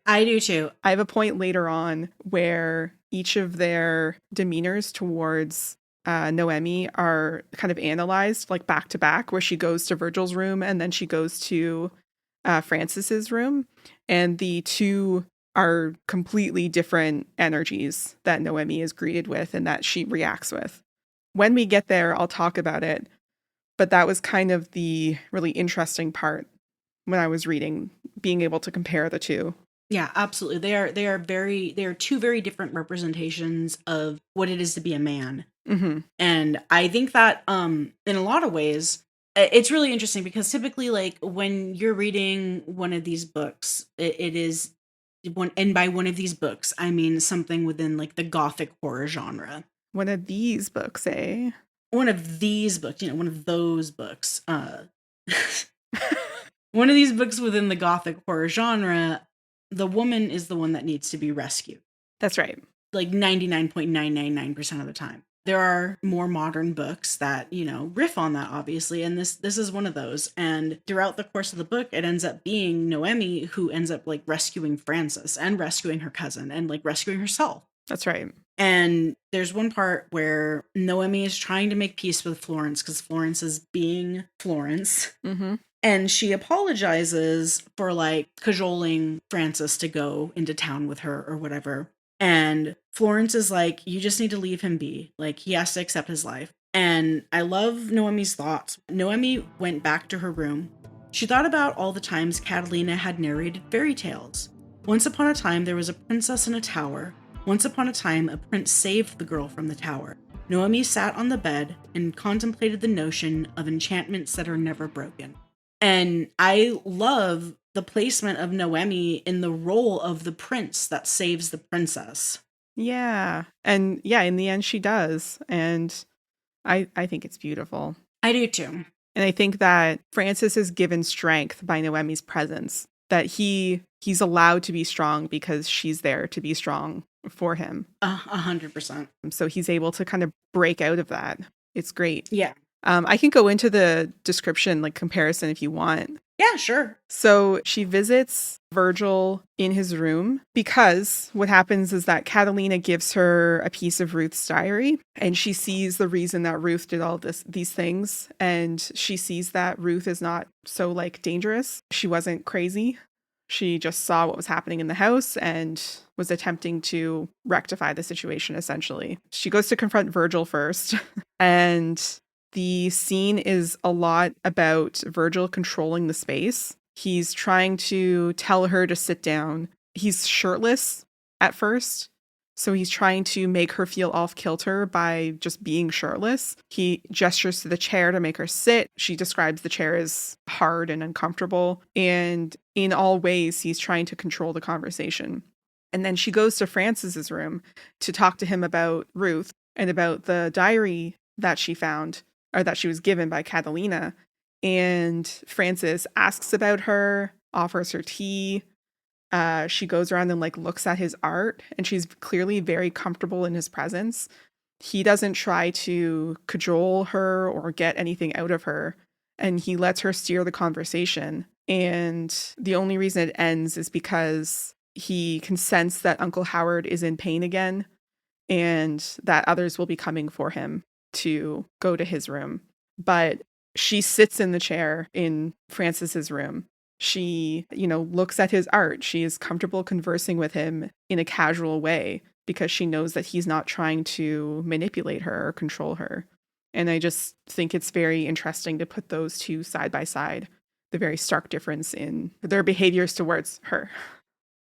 Speaker 1: I do too.
Speaker 2: I have a point later on where each of their demeanors towards Noemi are kind of analyzed like back to back, where she goes to Virgil's room and then she goes to Francis's room, and the two are completely different energies that Noemi is greeted with and that she reacts with. When we get there, I'll talk about it, but that was kind of the really interesting part when I was reading, being able to compare the two.
Speaker 1: Yeah, absolutely. They are two very different representations of what it is to be a man.
Speaker 2: Mm-hmm.
Speaker 1: And I think that in a lot of ways it's really interesting because typically like when you're reading one of these books, it is one, and by one of these books, I mean something within like the Gothic horror genre.
Speaker 2: One of these books, eh?
Speaker 1: One of these books, one of those books. One of these books within the Gothic horror genre, the woman is the one that needs to be rescued.
Speaker 2: That's right.
Speaker 1: Like 99.999% of the time. There are more modern books that, riff on that, obviously, and this is one of those. And throughout the course of the book, it ends up being Noemi who ends up, like, rescuing Francis and rescuing her cousin and, like, rescuing herself.
Speaker 2: That's right.
Speaker 1: And there's one part where Noemi is trying to make peace with Florence because Florence is being Florence.
Speaker 2: Mm-hmm.
Speaker 1: And she apologizes for, like, cajoling Francis to go into town with her or whatever. And Florence is like, you just need to leave him be. Like, he has to accept his life. And I love Noemi's thoughts. Noemi went back to her room. She thought about all the times Catalina had narrated fairy tales. Once upon a time, there was a princess in a tower. Once upon a time, a prince saved the girl from the tower. Noemi sat on the bed and contemplated the notion of enchantments that are never broken. And I love the placement of Noemi in the role of the prince that saves the princess.
Speaker 2: Yeah. And yeah, in the end she does. And I think it's beautiful.
Speaker 1: I do too.
Speaker 2: And I think that Francis is given strength by Noemi's presence, that he's allowed to be strong because she's there to be strong for him.
Speaker 1: 100%.
Speaker 2: So he's able to kind of break out of that. It's great.
Speaker 1: Yeah.
Speaker 2: I can go into the description, like comparison if you want.
Speaker 1: Yeah, sure.
Speaker 2: So she visits Virgil in his room because what happens is that Catalina gives her a piece of Ruth's diary and she sees the reason that Ruth did all these things. And she sees that Ruth is not so like dangerous. She wasn't crazy. She just saw what was happening in the house and was attempting to rectify the situation, essentially. She goes to confront Virgil first and the scene is a lot about Virgil controlling the space. He's trying to tell her to sit down. He's shirtless at first, so he's trying to make her feel off-kilter by just being shirtless. He gestures to the chair to make her sit. She describes the chair as hard and uncomfortable, and in all ways, he's trying to control the conversation. And then she goes to Francis's room to talk to him about Ruth and about the diary that she found, or that she was given by Catalina. And Francis asks about her, offers her tea. She goes around and like looks at his art, and she's clearly very comfortable in his presence. He doesn't try to cajole her or get anything out of her, and he lets her steer the conversation. And the only reason it ends is because he can sense that Uncle Howard is in pain again and that others will be coming for him to go to his room. But she sits in the chair in Francis's room. She, looks at his art. She is comfortable conversing with him in a casual way. because she knows that he's not trying to manipulate her or control her. And I just think it's very interesting to put those two side by side, the very stark difference in their behaviors towards her.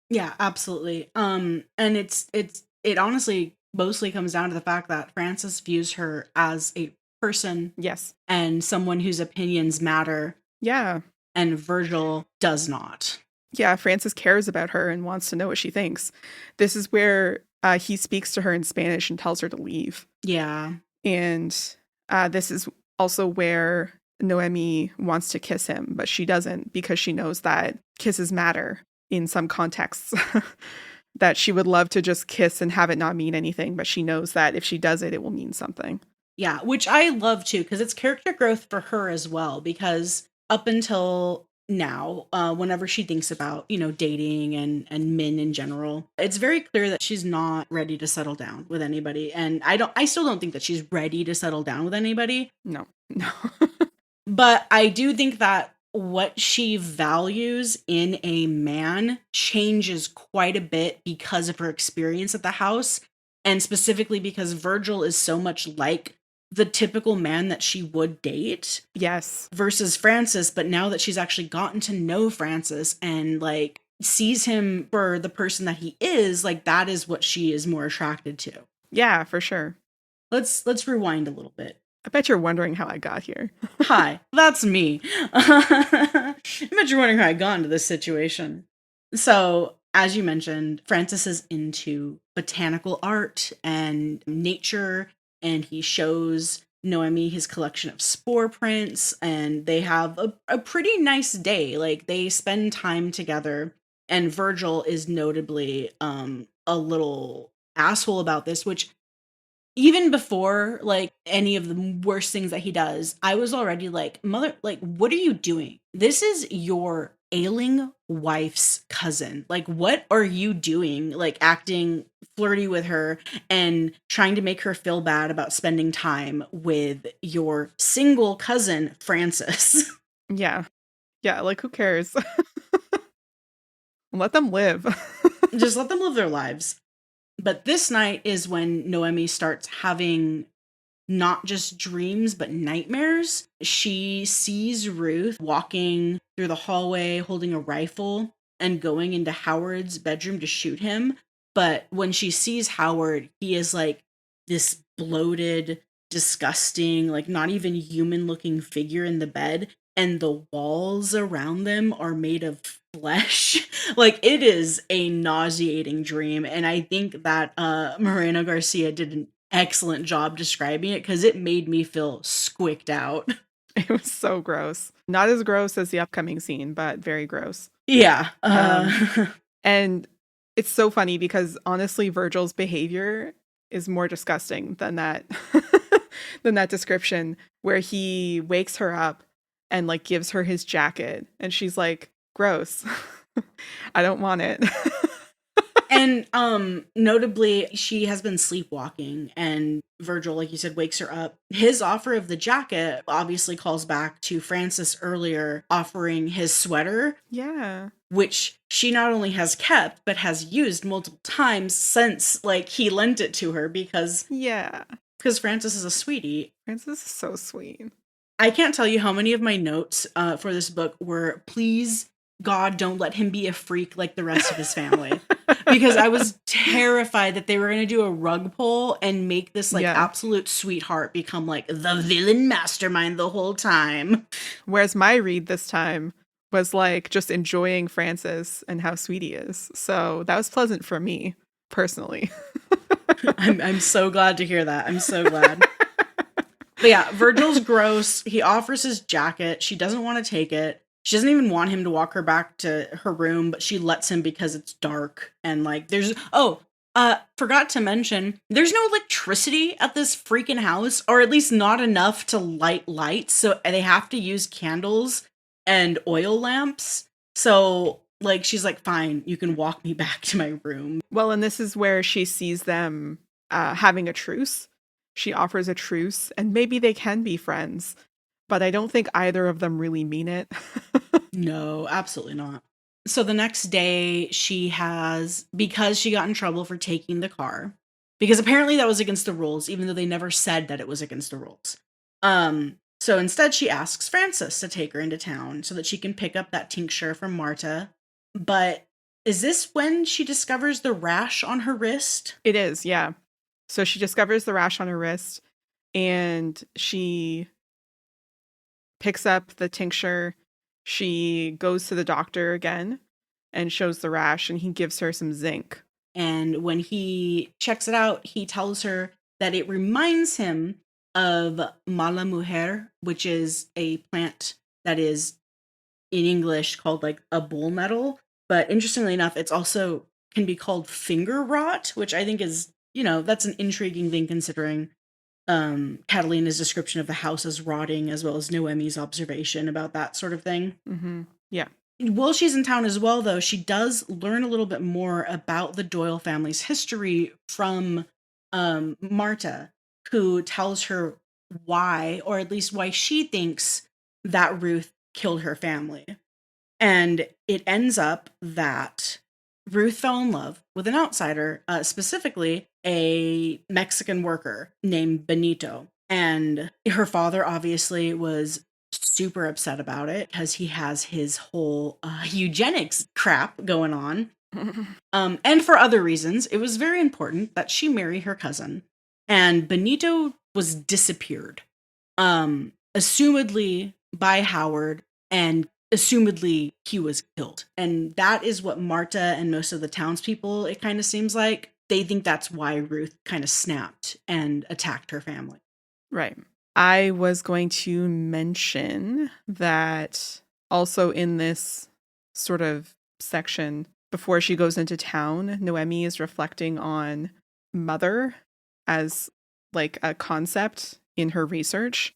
Speaker 1: Yeah, absolutely. And it honestly mostly comes down to the fact that Frances views her as a person
Speaker 2: Yes.
Speaker 1: and someone whose opinions matter,
Speaker 2: Yeah.
Speaker 1: and Virgil does not.
Speaker 2: Yeah, Frances cares about her and wants to know what she thinks. This is where he speaks to her in Spanish and tells her to leave.
Speaker 1: Yeah.
Speaker 2: And this is also where Noemi wants to kiss him, but she doesn't because she knows that kisses matter in some contexts. That she would love to just kiss and have it not mean anything, but she knows that if she does it, it will mean something.
Speaker 1: Yeah, which I love too, because it's character growth for her as well, because up until now, whenever she thinks about, dating and men in general, it's very clear that she's not ready to settle down with anybody. And I still don't think that she's ready to settle down with anybody.
Speaker 2: No.
Speaker 1: But I do think that what she values in a man changes quite a bit because of her experience at the house, and specifically because Virgil is so much like the typical man that she would date.
Speaker 2: Yes.
Speaker 1: Versus Francis, but now that she's actually gotten to know Francis and like sees him for the person that he is, like that is what she is more attracted to.
Speaker 2: Yeah, for sure.
Speaker 1: Let's rewind a little bit.
Speaker 2: I bet you're wondering how I got here.
Speaker 1: Hi, that's me. I bet you're wondering how I got into this situation. So, as you mentioned, Francis is into botanical art and nature, and he shows Noemi his collection of spore prints, and they have a pretty nice day. Like, they spend time together, and Virgil is notably a little asshole about this, which even before like any of the worst things that he does, I was already like, what are you doing? This is your ailing wife's cousin. Like, what are you doing? Like acting flirty with her and trying to make her feel bad about spending time with your single cousin, Francis.
Speaker 2: Yeah. Yeah, like who cares? Let them live.
Speaker 1: Just let them live their lives. But this night is when Noemi starts having not just dreams, but nightmares. She sees Ruth walking through the hallway holding a rifle and going into Howard's bedroom to shoot him. But when she sees Howard, he is like this bloated, disgusting, like not even human looking figure in the bed. And the walls around them are made of flesh. Like it is a nauseating dream. And I think that Moreno-Garcia did an excellent job describing it because it made me feel squicked out.
Speaker 2: It was so gross. Not as gross as the upcoming scene, but very gross.
Speaker 1: Yeah.
Speaker 2: And it's so funny because honestly, Virgil's behavior is more disgusting than that than that description where he wakes her up and like gives her his jacket and she's like, gross. I don't want it.
Speaker 1: And notably, she has been sleepwalking, and Virgil, like you said, wakes her up. His offer of the jacket obviously calls back to Francis earlier offering his sweater.
Speaker 2: Yeah.
Speaker 1: Which she not only has kept, but has used multiple times since, like, he lent it to her because...
Speaker 2: Yeah.
Speaker 1: Because Francis is a sweetie.
Speaker 2: Francis is so sweet.
Speaker 1: I can't tell you how many of my notes for this book were, please, God, don't let him be a freak like the rest of his family. Because I was terrified that they were going to do a rug pull and make this like absolute sweetheart become like the villain mastermind the whole time.
Speaker 2: Whereas my read this time was like just enjoying Francis and how sweet he is. So that was pleasant for me personally.
Speaker 1: I'm so glad to hear that. I'm so glad. But yeah, Virgil's gross. He offers his jacket. She doesn't want to take it. She doesn't even want him to walk her back to her room, but she lets him because it's dark. And like, forgot to mention, there's no electricity at this freaking house, or at least not enough to light lights. So they have to use candles and oil lamps. So like, she's like, fine, you can walk me back to my room.
Speaker 2: Well, and this is where she sees them having a truce. She offers a truce and maybe they can be friends. But I don't think either of them really mean it.
Speaker 1: No, absolutely not. So the next day because she got in trouble for taking the car, because apparently that was against the rules, even though they never said that it was against the rules. So instead she asks Francis to take her into town so that she can pick up that tincture from Marta. But is this when she discovers the rash on her wrist?
Speaker 2: It is, yeah. So she discovers the rash on her wrist and she picks up the tincture. She goes to the doctor again and shows the rash, and he gives her some zinc.
Speaker 1: And when he checks it out, he tells her that it reminds him of mala mujer, which is a plant that is in English called like a bull nettle. But interestingly enough, it's also can be called finger rot, which I think is, that's an intriguing thing considering Catalina's description of the house as rotting, as well as Noemi's observation about that sort of thing.
Speaker 2: Mm-hmm. Yeah.
Speaker 1: While she's in town as well, though, she does learn a little bit more about the Doyle family's history from Marta, who tells her why, or at least why she thinks that Ruth killed her family. And it ends up that Ruth fell in love with an outsider, specifically a Mexican worker named Benito. And her father obviously was super upset about it because he has his whole eugenics crap going on. And for other reasons, it was very important that she marry her cousin. And Benito was disappeared, assumedly by Howard, and assumedly he was killed. And that is what Marta and most of the townspeople, it kind of seems like, they think that's why Ruth kind of snapped and attacked her family.
Speaker 2: Right. I was going to mention that also in this sort of section, before she goes into town, Noemi is reflecting on mother as like a concept in her research,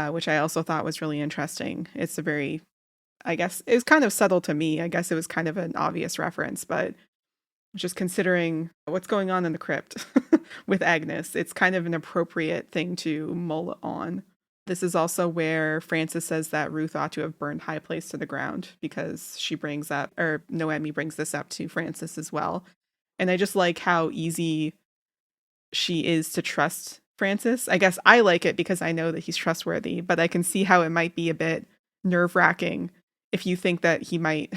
Speaker 2: which I also thought was really interesting. It's a very, I guess, it was kind of subtle to me. I guess it was kind of an obvious reference, but just considering what's going on in the crypt with Agnes, it's kind of an appropriate thing to mull on. This is also where Frances says that Ruth ought to have burned High Place to the ground, because she brings up, or Noemi brings this up to Frances as well. And I just like how easy she is to trust Francis. I guess I like it because I know that he's trustworthy, but I can see how it might be a bit nerve-wracking if you think that he might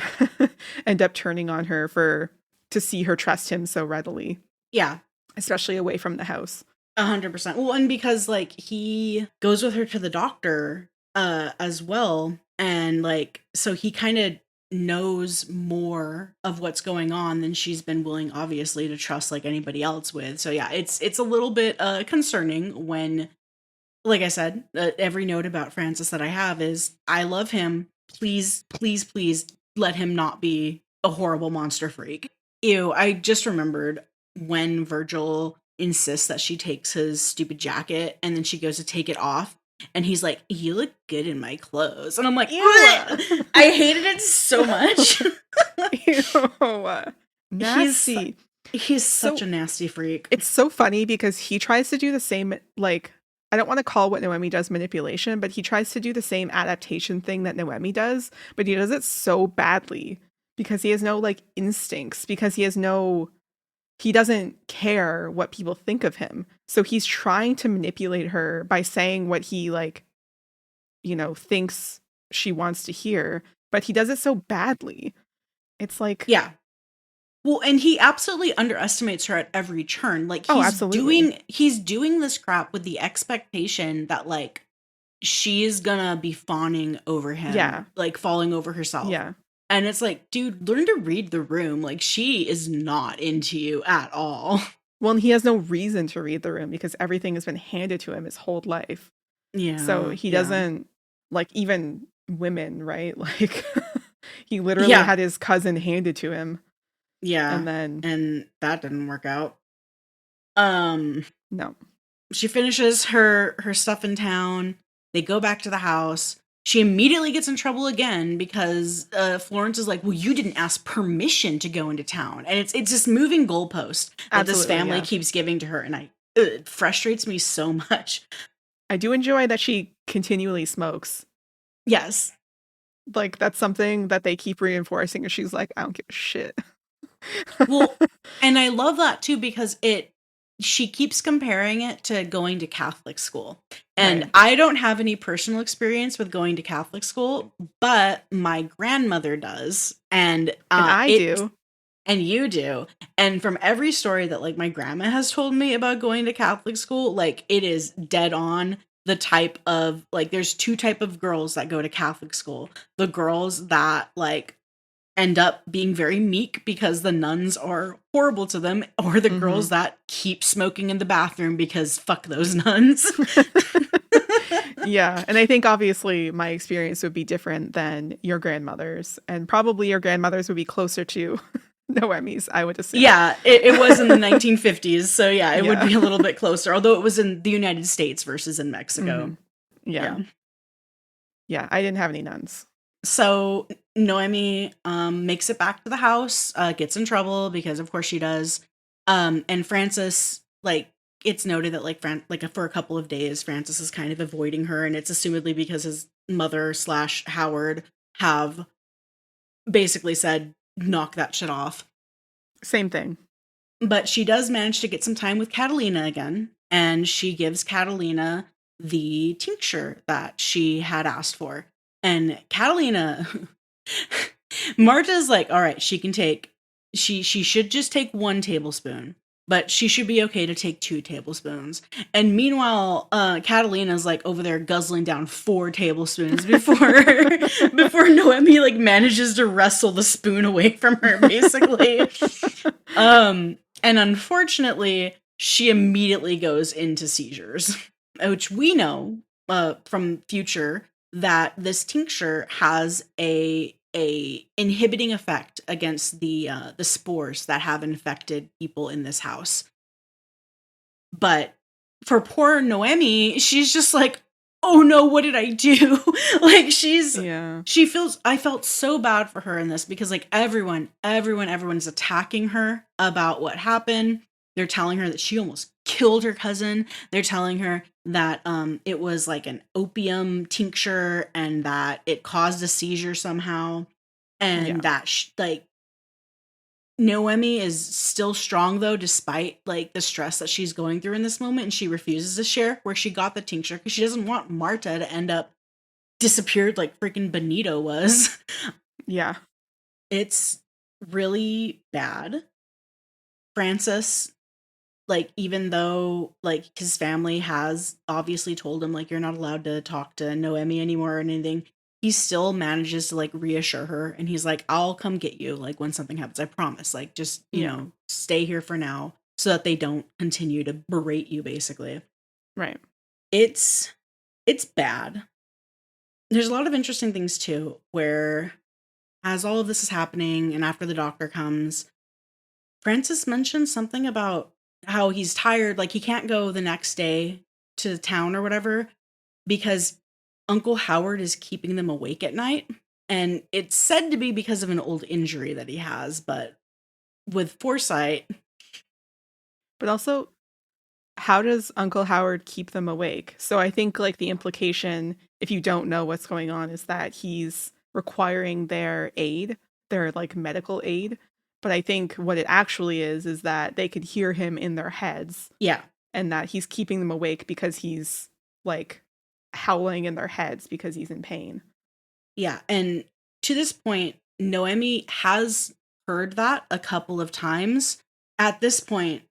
Speaker 2: end up turning on her to see her trust him so readily.
Speaker 1: Yeah.
Speaker 2: Especially away from the house.
Speaker 1: 100%. Well, and because like he goes with her to the doctor as well, and like so he kind of knows more of what's going on than she's been willing, obviously, to trust like anybody else with. So yeah, it's a little bit concerning when, like I said, every note about Francis that I have is I love him. Please, please, please let him not be a horrible monster freak. Ew, I just remembered when Virgil insists that she takes his stupid jacket and then she goes to take it off and he's like, "You look good in my clothes." And I'm like, ew. I hated it so much.
Speaker 2: Ew. Nasty.
Speaker 1: He's such a nasty freak.
Speaker 2: It's so funny because he tries to do the same, like, I don't want to call what Noemi does manipulation, but he tries to do the same adaptation thing that Noemi does, but he does it so badly because he has no like instincts, because he doesn't care what people think of him. So he's trying to manipulate her by saying what he like, thinks she wants to hear, but he does it so badly. It's like,
Speaker 1: yeah. Well, and he absolutely underestimates her at every turn. Like he's doing this crap with the expectation that like she's gonna be fawning over him.
Speaker 2: Yeah.
Speaker 1: Like falling over herself.
Speaker 2: Yeah.
Speaker 1: And it's like, dude, learn to read the room. Like, she is not into you at all.
Speaker 2: Well, and he has no reason to read the room because everything has been handed to him his whole life.
Speaker 1: Yeah.
Speaker 2: So he doesn't, like, even women, right? Like, he literally had his cousin handed to him.
Speaker 1: Yeah. And that didn't work out.
Speaker 2: No.
Speaker 1: She finishes her stuff in town. They go back to the house. She immediately gets in trouble again because Florence is like, "Well, you didn't ask permission to go into town." And it's this moving goalpost that this family keeps giving to her. And it frustrates me so much.
Speaker 2: I do enjoy that she continually smokes.
Speaker 1: Yes.
Speaker 2: Like, that's something that they keep reinforcing, and she's like, I don't give a shit.
Speaker 1: Well, and I love that too because she keeps comparing it to going to Catholic school. And
Speaker 2: Right.
Speaker 1: I don't have any personal experience with going to Catholic school, but my grandmother does. And
Speaker 2: And I do.
Speaker 1: and you do. And from every story that like my grandma has told me about going to Catholic school, like it is dead on the type of like there's two type of girls that go to Catholic school. The girls that like end up being very meek because the nuns are horrible to them, or the girls that keep smoking in the bathroom because fuck those nuns.
Speaker 2: Yeah. And I think obviously my experience would be different than your grandmother's. And probably your grandmother's would be closer to Noemi's, I would assume.
Speaker 1: Yeah, it was in the 1950s. So yeah, it would
Speaker 2: Yeah.
Speaker 1: be a little bit closer, although it was in the United States versus in Mexico.
Speaker 2: Yeah. Yeah. I didn't have any nuns.
Speaker 1: So Noemi makes it back to the house, gets in trouble because of course she does. And Francis, like, it's noted that like for a couple of days, Francis is kind of avoiding her, and it's assumedly because his mother / Howard have basically said, knock that shit off.
Speaker 2: Same thing.
Speaker 1: But she does manage to get some time with Catalina again, and she gives Catalina the tincture that she had asked for. And Catalina, Marta's like, all right, she should just take 1 tablespoon, but she should be okay to take 2 tablespoons. And meanwhile, Catalina's like over there guzzling down 4 tablespoons before Noemi like manages to wrestle the spoon away from her, basically. And unfortunately, she immediately goes into seizures, which we know from future that this tincture has a inhibiting effect against the spores that have infected people in this house. But for poor Noemi, she's just like, oh no, what did I do? Like I felt so bad for her in this because like everyone's attacking her about what happened. They're telling her that she almost killed her cousin. They're telling her that it was like an opium tincture and that it caused a seizure somehow. And that like Noemi is still strong though, despite like the stress that she's going through in this moment, and she refuses to share where she got the tincture because she doesn't want Marta to end up disappeared like freaking Benito was.
Speaker 2: Yeah.
Speaker 1: It's really bad. Francis, like, even though like his family has obviously told him like you're not allowed to talk to Noemi anymore or anything, he still manages to like reassure her, and he's like, I'll come get you like when something happens, I promise, like just you know stay here for now so that they don't continue to berate you, basically.
Speaker 2: Right.
Speaker 1: It's bad. There's a lot of interesting things too, where as all of this is happening and after the doctor comes, Francis mentions something about how he's tired, like he can't go the next day to town or whatever because Uncle Howard is keeping them awake at night. And it's said to be because of an old injury that he has, but with foresight.
Speaker 2: But also, how does Uncle Howard keep them awake? So I think like the implication, if you don't know what's going on, is that he's requiring their aid, their like medical aid. But I think what it actually is that they could hear him in their heads.
Speaker 1: Yeah.
Speaker 2: And that he's keeping them awake because he's like howling in their heads because he's in pain.
Speaker 1: Yeah. And to this point, Noemi has heard that a couple of times. At this point,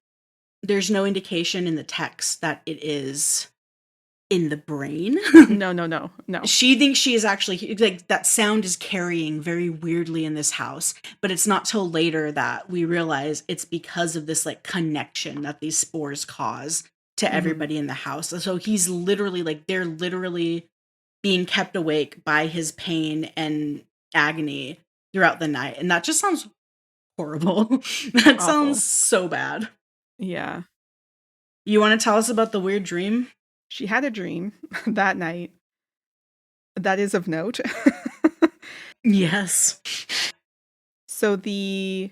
Speaker 1: there's no indication in the text that it is in the brain.
Speaker 2: No.
Speaker 1: She thinks she is actually, like, that sound is carrying very weirdly in this house, but it's not till later that we realize it's because of this, like, connection that these spores cause to everybody in the house. So he's literally, like, they're literally being kept awake by his pain and agony throughout the night. And that just sounds horrible. That
Speaker 2: Awful.
Speaker 1: sounds so bad.
Speaker 2: Yeah.
Speaker 1: You want to tell us about the weird dream?
Speaker 2: She had a dream that night that is of note.
Speaker 1: Yes.
Speaker 2: So the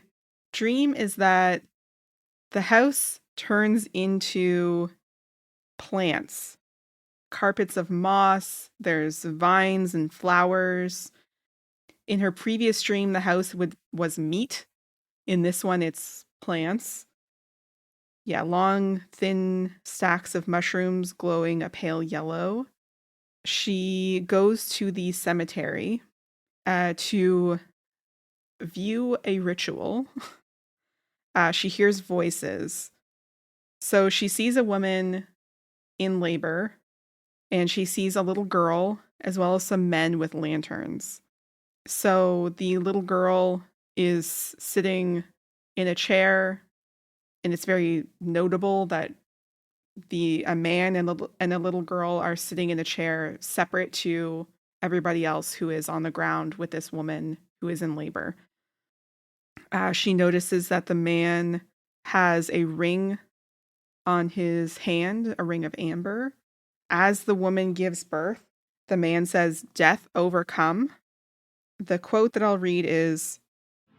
Speaker 2: dream is that the house turns into plants, carpets of moss, there's vines and flowers, In her previous dream, the house was meat. In this one, it's plants. Yeah, long, thin stacks of mushrooms glowing a pale yellow. She goes to the cemetery to view a ritual. She hears voices. So she sees a woman in labor, and she sees a little girl as well as some men with lanterns. So the little girl is sitting in a chair, and it's very notable that a man and a little girl are sitting in a chair separate to everybody else who is on the ground with this woman who is in labor. She notices that the man has a ring on his hand, a ring of amber. As the woman gives birth, the man says, "Death overcome." The quote that I'll read is,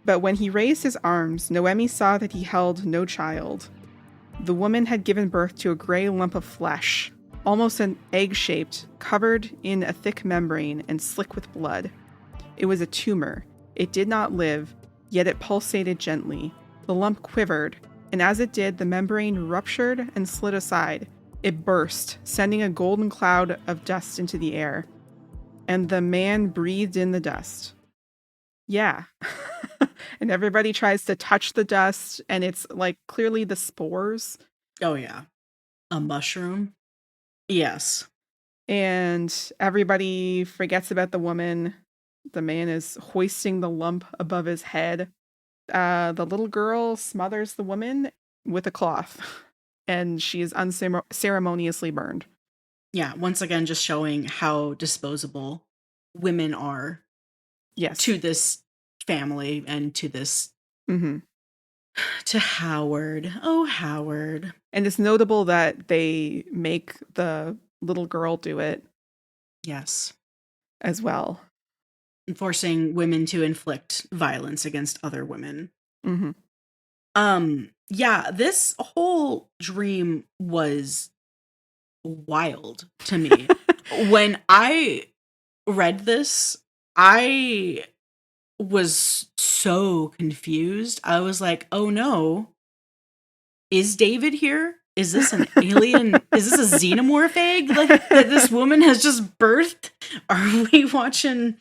Speaker 2: "But when he raised his arms, Noemi saw that he held no child. The woman had given birth to a gray lump of flesh, almost an egg-shaped, covered in a thick membrane and slick with blood. It was a tumor. It did not live, yet it pulsated gently. The lump quivered, and as it did, the membrane ruptured and slid aside. It burst, sending a golden cloud of dust into the air. And the man breathed in the dust." Yeah. And everybody tries to touch the dust, and it's like clearly the spores.
Speaker 1: Oh, yeah. A mushroom? Yes.
Speaker 2: And everybody forgets about the woman. The man is hoisting the lump above his head. The little girl smothers the woman with a cloth, and she is unceremoniously burned.
Speaker 1: Yeah, once again, just showing how disposable women are.
Speaker 2: Yes.
Speaker 1: To this family and to this,
Speaker 2: mm-hmm.
Speaker 1: to Howard. Oh, Howard.
Speaker 2: And it's notable that they make the little girl do it.
Speaker 1: Yes.
Speaker 2: As well.
Speaker 1: Forcing women to inflict violence against other women.
Speaker 2: Mm-hmm.
Speaker 1: Yeah, this whole dream was wild to me. When I read this, I was so confused. I was like, oh no, is David here? Is this an alien? Is this a xenomorph egg that this woman has just birthed? Are we watching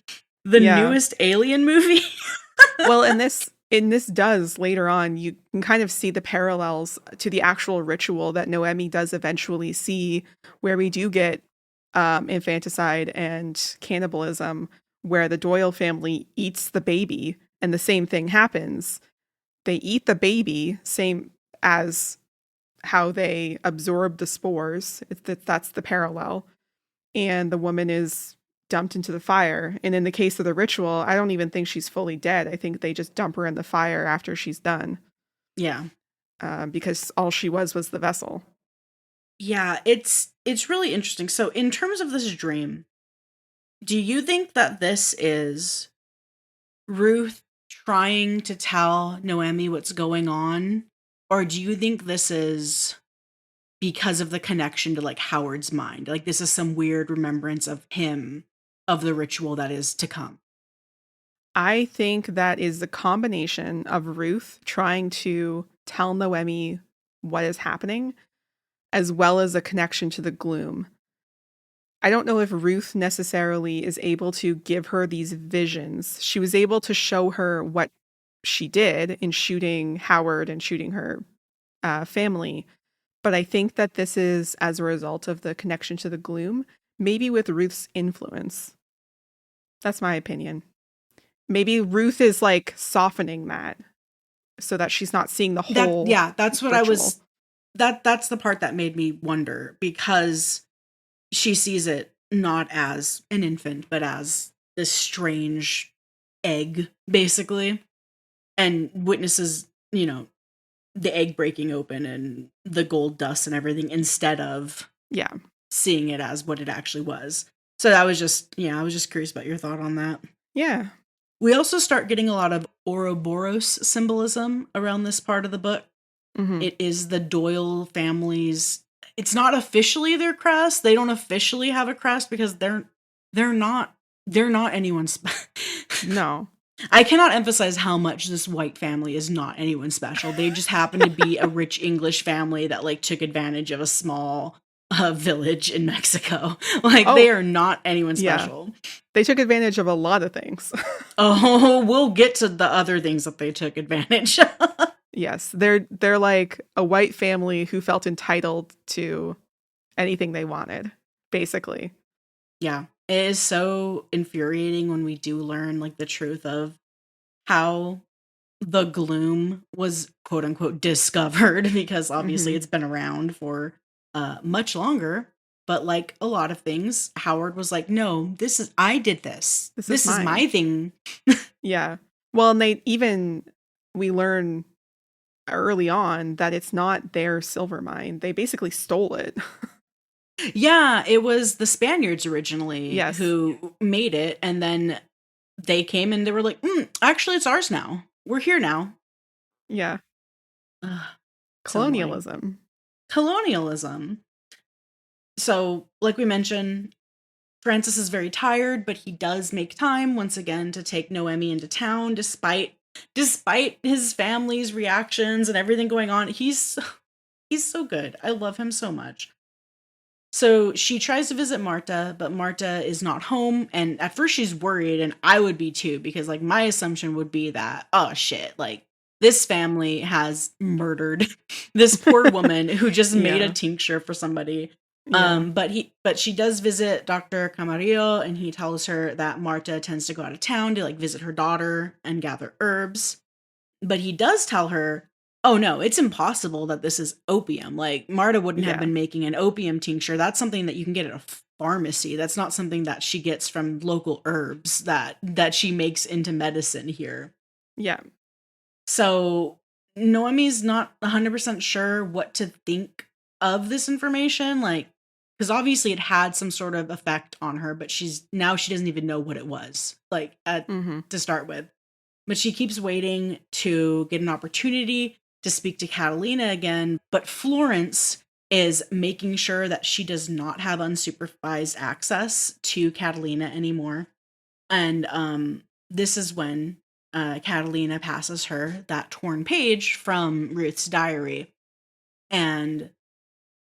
Speaker 1: the newest Alien movie?
Speaker 2: Well, and this does later on, you can kind of see the parallels to the actual ritual that Noemi does eventually see, where we do get infanticide and cannibalism, where the Doyle family eats the baby, and the same thing happens. They eat the baby, same as how they absorb the spores. That's the parallel. And the woman is dumped into the fire. And in the case of the ritual, I don't even think she's fully dead. I think they just dump her in the fire after she's done.
Speaker 1: Yeah.
Speaker 2: Because all she was the vessel.
Speaker 1: Yeah, it's really interesting. So in terms of this dream, do you think that this is Ruth trying to tell Noemi what's going on? Or do you think this is because of the connection to like Howard's mind? Like this is some weird remembrance of him, of the ritual that is to come?
Speaker 2: I think that is the combination of Ruth trying to tell Noemi what is happening, as well as a connection to the gloom. I don't know if Ruth necessarily is able to give her these visions. She was able to show her what she did in shooting Howard and shooting her family. But I think that this is as a result of the connection to the gloom, maybe with Ruth's influence. That's my opinion. Maybe Ruth is like softening that so that she's not seeing the whole.
Speaker 1: That's what ritual. I was. That's the part that made me wonder, because she sees it not as an infant, but as this strange egg, basically, and witnesses, the egg breaking open and the gold dust and everything, instead of seeing it as what it actually was. So that was just, I was just curious about your thought on that.
Speaker 2: Yeah.
Speaker 1: We also start getting a lot of Ouroboros symbolism around this part of the book. Mm-hmm. It is the Doyle family's. It's not officially their crest. They don't officially have a crest because they're not anyone's
Speaker 2: No.
Speaker 1: I cannot emphasize how much this white family is not anyone special. They just happen to be a rich English family that like took advantage of a small village in Mexico. Like
Speaker 2: Oh,
Speaker 1: they are not anyone
Speaker 2: yeah.
Speaker 1: special.
Speaker 2: They took advantage of a lot of things.
Speaker 1: Oh, we'll get to the other things that they took advantage of.
Speaker 2: Yes, they're like a white family who felt entitled to anything they wanted, basically.
Speaker 1: Yeah, it is so infuriating when we do learn like the truth of how the gloom was quote unquote discovered because obviously
Speaker 2: Hmm.
Speaker 1: it's been around for much longer. But like a lot of things, Howard was like, "No, this is I did this.
Speaker 2: This is
Speaker 1: This is
Speaker 2: mine.
Speaker 1: my thing."
Speaker 2: Yeah. Well, and we learn early on that it's not their silver mine. They basically stole it.
Speaker 1: Yeah, it was the Spaniards originally
Speaker 2: Yes.
Speaker 1: who made it, and then they came and they were like, "Actually, it's ours now. We're here now."
Speaker 2: Yeah.
Speaker 1: Ugh, so annoying.
Speaker 2: Colonialism.
Speaker 1: Colonialism. So, like we mentioned, Francis is very tired, but he does make time once again to take Noemi into town despite his family's reactions and everything going on. He's so good. I love him so much. So she tries to visit Marta, but Marta is not home. And at first she's worried, and I would be too, because like my assumption would be that, oh shit, like this family has murdered this poor woman who just made a
Speaker 2: Yeah.
Speaker 1: tincture for somebody.
Speaker 2: Yeah.
Speaker 1: But she does visit Dr. Camarillo, and he tells her that Marta tends to go out of town to like visit her daughter and gather herbs. But he does tell her, "Oh no, it's impossible that this is opium. Like Marta wouldn't have
Speaker 2: Yeah.
Speaker 1: been making an opium tincture. That's something that you can get at a pharmacy. That's not something that she gets from local herbs that she makes into medicine here."
Speaker 2: Yeah.
Speaker 1: So Noemi's not 100% sure what to think of this information, like because obviously it had some sort of effect on her, but she doesn't even know what it was, like
Speaker 2: Hmm.
Speaker 1: to start with. But she keeps waiting to get an opportunity to speak to Catalina again. But Florence is making sure that she does not have unsupervised access to Catalina anymore. And this is when Catalina passes her that torn page from Ruth's diary. And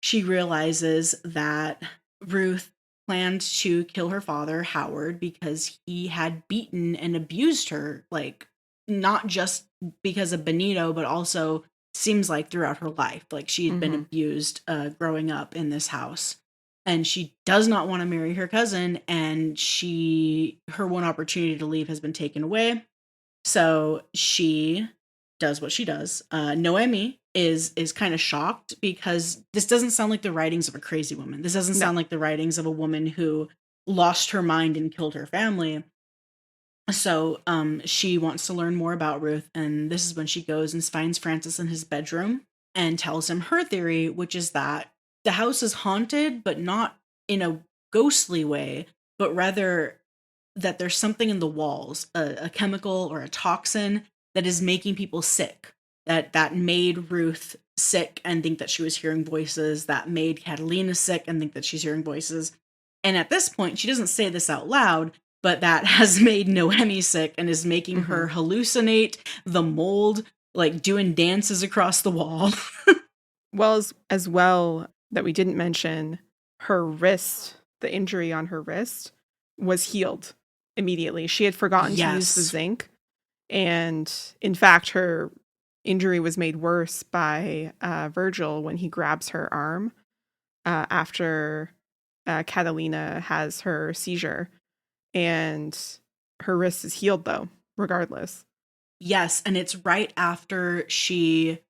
Speaker 1: she realizes that Ruth planned to kill her father, Howard, because he had beaten and abused her, like, not just because of Benito, but also seems like throughout her life. Like, she had been
Speaker 2: Hmm.
Speaker 1: abused growing up in this house. And she does not want to marry her cousin, and her one opportunity to leave has been taken away. So she does what she does. Noemi is kind of shocked because this doesn't sound like the writings of a crazy woman. This doesn't
Speaker 2: No.
Speaker 1: sound like the writings of a woman who lost her mind and killed her family. So she wants to learn more about Ruth, and this is when she goes and finds Francis in his bedroom and tells him her theory, which is that the house is haunted, but not in a ghostly way, but rather that there's something in the walls, a chemical or a toxin that is making people sick. That made Ruth sick and think that she was hearing voices. That made Catalina sick and think that she's hearing voices. And at this point, she doesn't say this out loud, but that has made Noemi sick and is making
Speaker 2: Hmm.
Speaker 1: her hallucinate the mold, like doing dances across the wall.
Speaker 2: Well, as well that we didn't mention, her wrist, the injury on her wrist, was healed immediately. She had forgotten to use the
Speaker 1: Yes.
Speaker 2: zinc, and in fact, her injury was made worse by Virgil when he grabs her arm after Catalina has her seizure, and her wrist is healed though, regardless.
Speaker 1: Yes. And it's right after she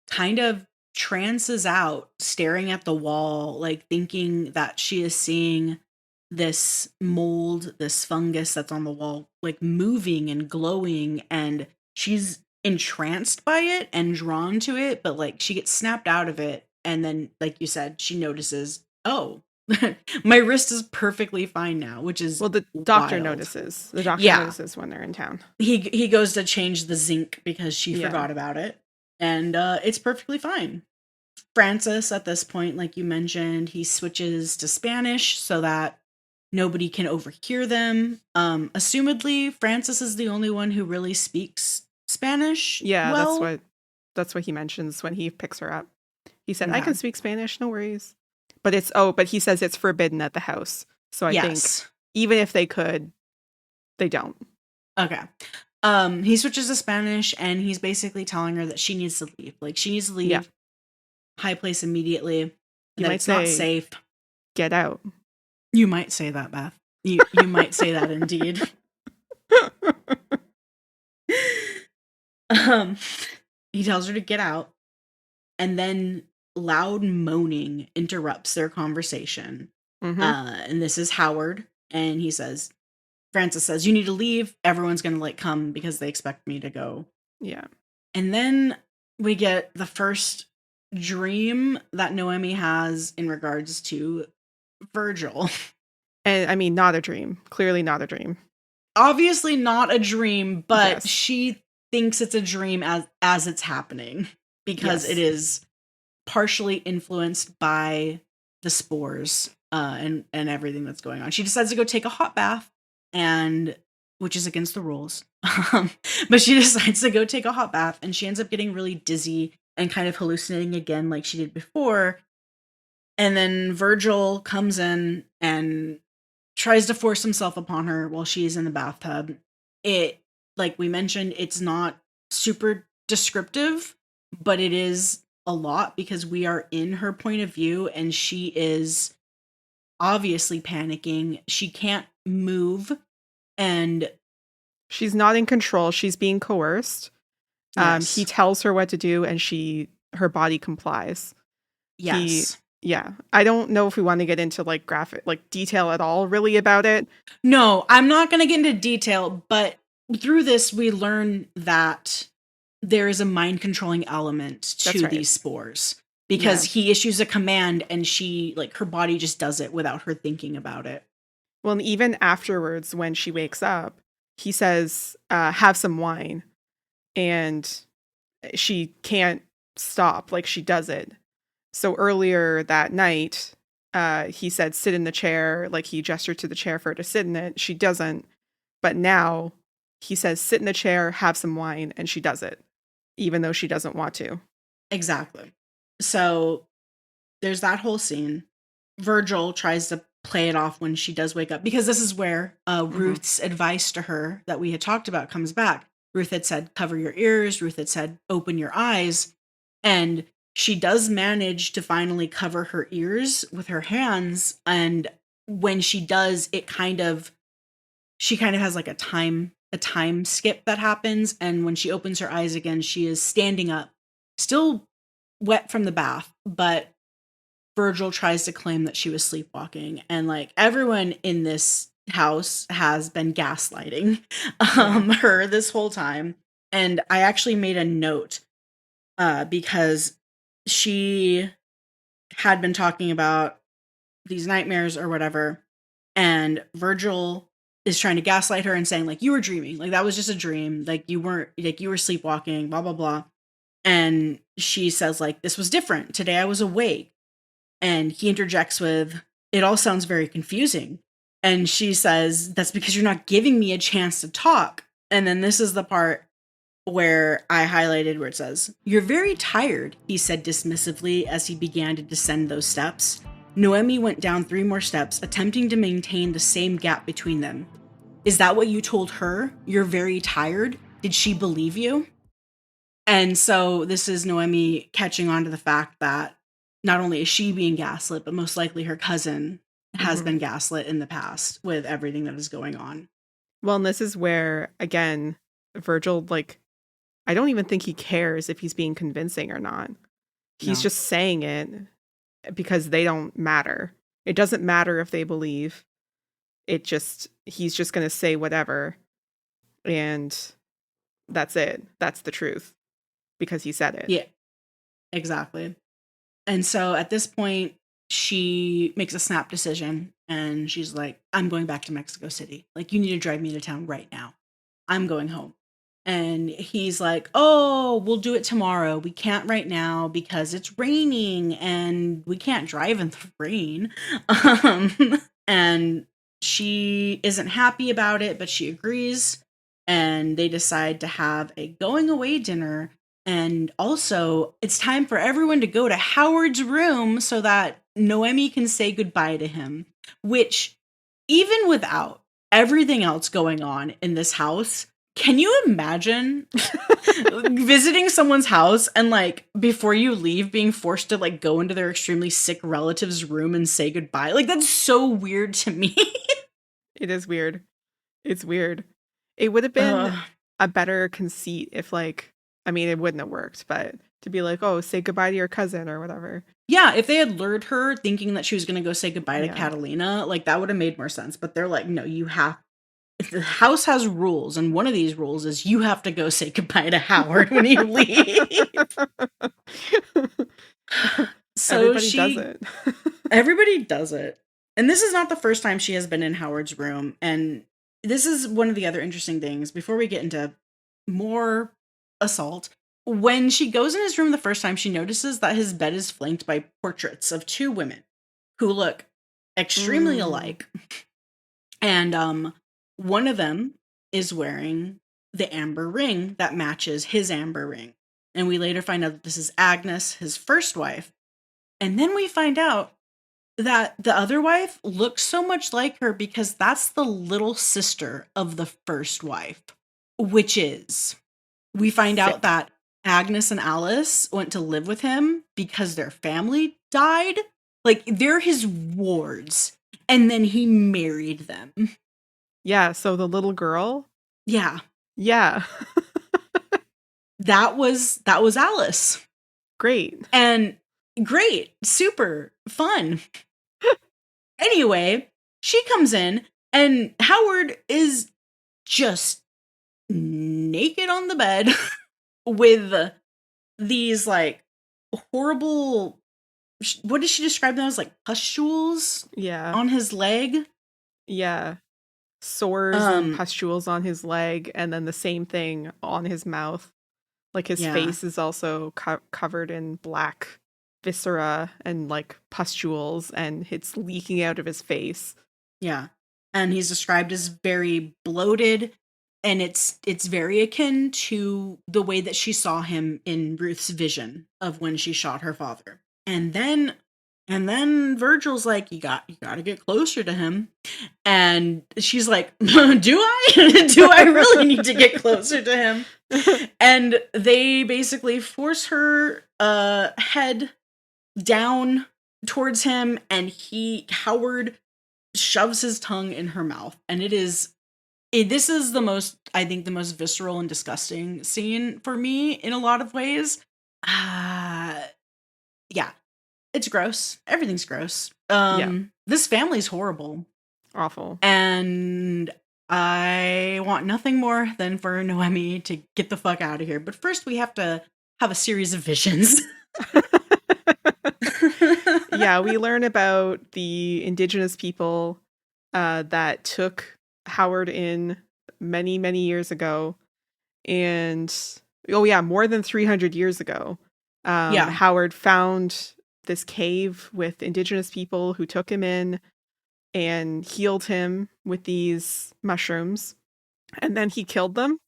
Speaker 1: kind of trances out, staring at the wall, like thinking that she is seeing this mold, this fungus that's on the wall, like moving and glowing, and she's entranced by it and drawn to it, but like she gets snapped out of it. And then, like you said, she notices, oh, my wrist is perfectly fine now, which is
Speaker 2: Well, the doctor
Speaker 1: wild.
Speaker 2: notices. The doctor
Speaker 1: Yeah,
Speaker 2: notices when they're in town.
Speaker 1: he goes to change the zinc because she
Speaker 2: Yeah.
Speaker 1: forgot about it, and it's perfectly fine. Francis, at this point, like you mentioned, he switches to Spanish so that Nobody can overhear them. Assumedly, Francis is the only one who really speaks Spanish.
Speaker 2: Yeah,
Speaker 1: Well,
Speaker 2: that's what he mentions when he picks her up. He said, "I
Speaker 1: okay.
Speaker 2: can speak Spanish, no worries." But but he says it's forbidden at the house. So I think
Speaker 1: Yes.
Speaker 2: even if they could, they don't.
Speaker 1: Okay. He switches to Spanish and he's basically telling her that she needs to leave. Like she needs to
Speaker 2: Yeah.
Speaker 1: leave High Place immediately.
Speaker 2: You
Speaker 1: That
Speaker 2: might
Speaker 1: it's not
Speaker 2: say,
Speaker 1: safe.
Speaker 2: "Get out."
Speaker 1: You might say that, Beth. You might say that indeed. Um, he tells her to get out, and then loud moaning interrupts their conversation. And this is Howard, and he says, Francis says, "You need to leave. Everyone's gonna like come because they expect me to go."
Speaker 2: Yeah.
Speaker 1: And then we get the first dream that Noemi has in regards to Virgil.
Speaker 2: And I mean, not a dream. Clearly not a dream.
Speaker 1: Obviously not a dream, but
Speaker 2: Yes.
Speaker 1: she thinks it's a dream as it's happening because it is partially influenced by the spores and everything that's going on. She decides to go take a hot bath, and which is against the rules. But she decides to go take a hot bath, and she ends up getting really dizzy and kind of hallucinating again like she did before. And then Virgil comes in and tries to force himself upon her while she's in the bathtub. It, like we mentioned, it's not super descriptive, but it is a lot because we are in her point of view and she is obviously panicking. She can't move and
Speaker 2: she's not in control. She's being coerced.
Speaker 1: yes.
Speaker 2: He tells her what to do and her body complies.
Speaker 1: Yes.
Speaker 2: Yeah. I don't know if we want to get into like graphic, like detail at all really about it.
Speaker 1: No, I'm not going to get into detail, but through this, we learn that there is a mind controlling element to these spores because he issues a command and she, like, her body just does it without her thinking about it.
Speaker 2: Well, and even afterwards, when she wakes up, he says, have some wine. And she can't stop. Like, she does it. So earlier that night, he said, sit in the chair. Like, he gestured to the chair for her to sit in it. She doesn't. But now he says, sit in the chair, have some wine. And she does it, even though she doesn't want to.
Speaker 1: Exactly. So there's that whole scene. Virgil tries to play it off when she does wake up because this is where Ruth's advice to her that we had talked about comes back. Ruth had said, cover your ears. Ruth had said, open your eyes. And she does manage to finally cover her ears with her hands. And when she does, she kind of has like a time skip that happens. And when she opens her eyes again, she is standing up, still wet from the bath, but Virgil tries to claim that she was sleepwalking. And like everyone in this house has been gaslighting her this whole time. And I actually made a note because she had been talking about these nightmares or whatever, and Virgil is trying to gaslight her and saying like, you were dreaming, like that was just a dream, like you weren't, like you were sleepwalking, blah blah blah. And she says like, this was different today, I was awake. And he interjects with, it all sounds very confusing. And she says, that's because you're not giving me a chance to talk. And then this is the part where I highlighted where it says, you're very tired, he said dismissively as he began to descend those steps. Noemi went down 3 more steps, attempting to maintain the same gap between them. Is that what you told her? You're very tired? Did she believe you? And so this is Noemi catching on to the fact that not only is she being gaslit, but most likely her cousin has been gaslit in the past with everything that is going on.
Speaker 2: Well, and this is where, again, Virgil, like, I don't even think he cares if he's being convincing or not. He's just saying it because they don't matter. It doesn't matter if they believe. He's just going to say whatever. And that's it. That's the truth. Because he said it.
Speaker 1: Yeah, exactly. And so at this point, she makes a snap decision and she's like, I'm going back to Mexico City. Like, you need to drive me to town right now. I'm going home. And he's like, oh, we'll do it tomorrow. We can't right now because it's raining and we can't drive in the rain. And she isn't happy about it, but she agrees, and they decide to have a going away dinner. And also, it's time for everyone to go to Howard's room so that Noemi can say goodbye to him, which, even without everything else going on in this house, can you imagine visiting someone's house and, like, before you leave, being forced to, like, go into their extremely sick relative's room and say goodbye? Like, that's so weird to me.
Speaker 2: It is weird. It's weird. It would have been a better conceit if, like, I mean, it wouldn't have worked, but to be like, oh, say goodbye to your cousin or whatever.
Speaker 1: Yeah, if they had lured her thinking that she was going to go say goodbye to Catalina, like, that would have made more sense. But they're like, no, you have, the house has rules, and one of these rules is you have to go say goodbye to Howard when you leave. So
Speaker 2: everybody does it.
Speaker 1: Everybody does it. And this is not the first time she has been in Howard's room. And this is one of the other interesting things before we get into more assault. When she goes in his room the first time, she notices that his bed is flanked by portraits of two women who look extremely alike. And one of them is wearing the amber ring that matches his amber ring. And we later find out that this is Agnes, his first wife. And then we find out that the other wife looks so much like her because that's the little sister of the first wife, which is, we find out that Agnes and Alice went to live with him because their family died. Like, they're his wards. And then he married them.
Speaker 2: Yeah, so the little girl?
Speaker 1: Yeah.
Speaker 2: Yeah.
Speaker 1: That was Alice.
Speaker 2: Great.
Speaker 1: And great. Super fun. Anyway, she comes in and Howard is just naked on the bed with these, like, horrible, what does she describe them as, like, pustules on his leg?
Speaker 2: Yeah. Sores and pustules on his leg, and then the same thing on his mouth. Like, his face is also covered in black viscera and, like, pustules, and it's leaking out of his face.
Speaker 1: Yeah. And he's described as very bloated, and it's very akin to the way that she saw him in Ruth's vision of when she shot her father. And then Virgil's like, you got to get closer to him. And she's like, do I? Do I really need to get closer to him? And they basically force her head down towards him, and Howard shoves his tongue in her mouth. And this is the most visceral and disgusting scene for me in a lot of ways. Yeah. It's gross. Everything's gross. This family's horrible.
Speaker 2: Awful.
Speaker 1: And I want nothing more than for Noemi to get the fuck out of here. But first we have to have a series of visions.
Speaker 2: Yeah, we learn about the indigenous people that took Howard in many, many years ago. And, more than 300 years ago. Howard found this cave with indigenous people who took him in and healed him with these mushrooms. And then he killed them,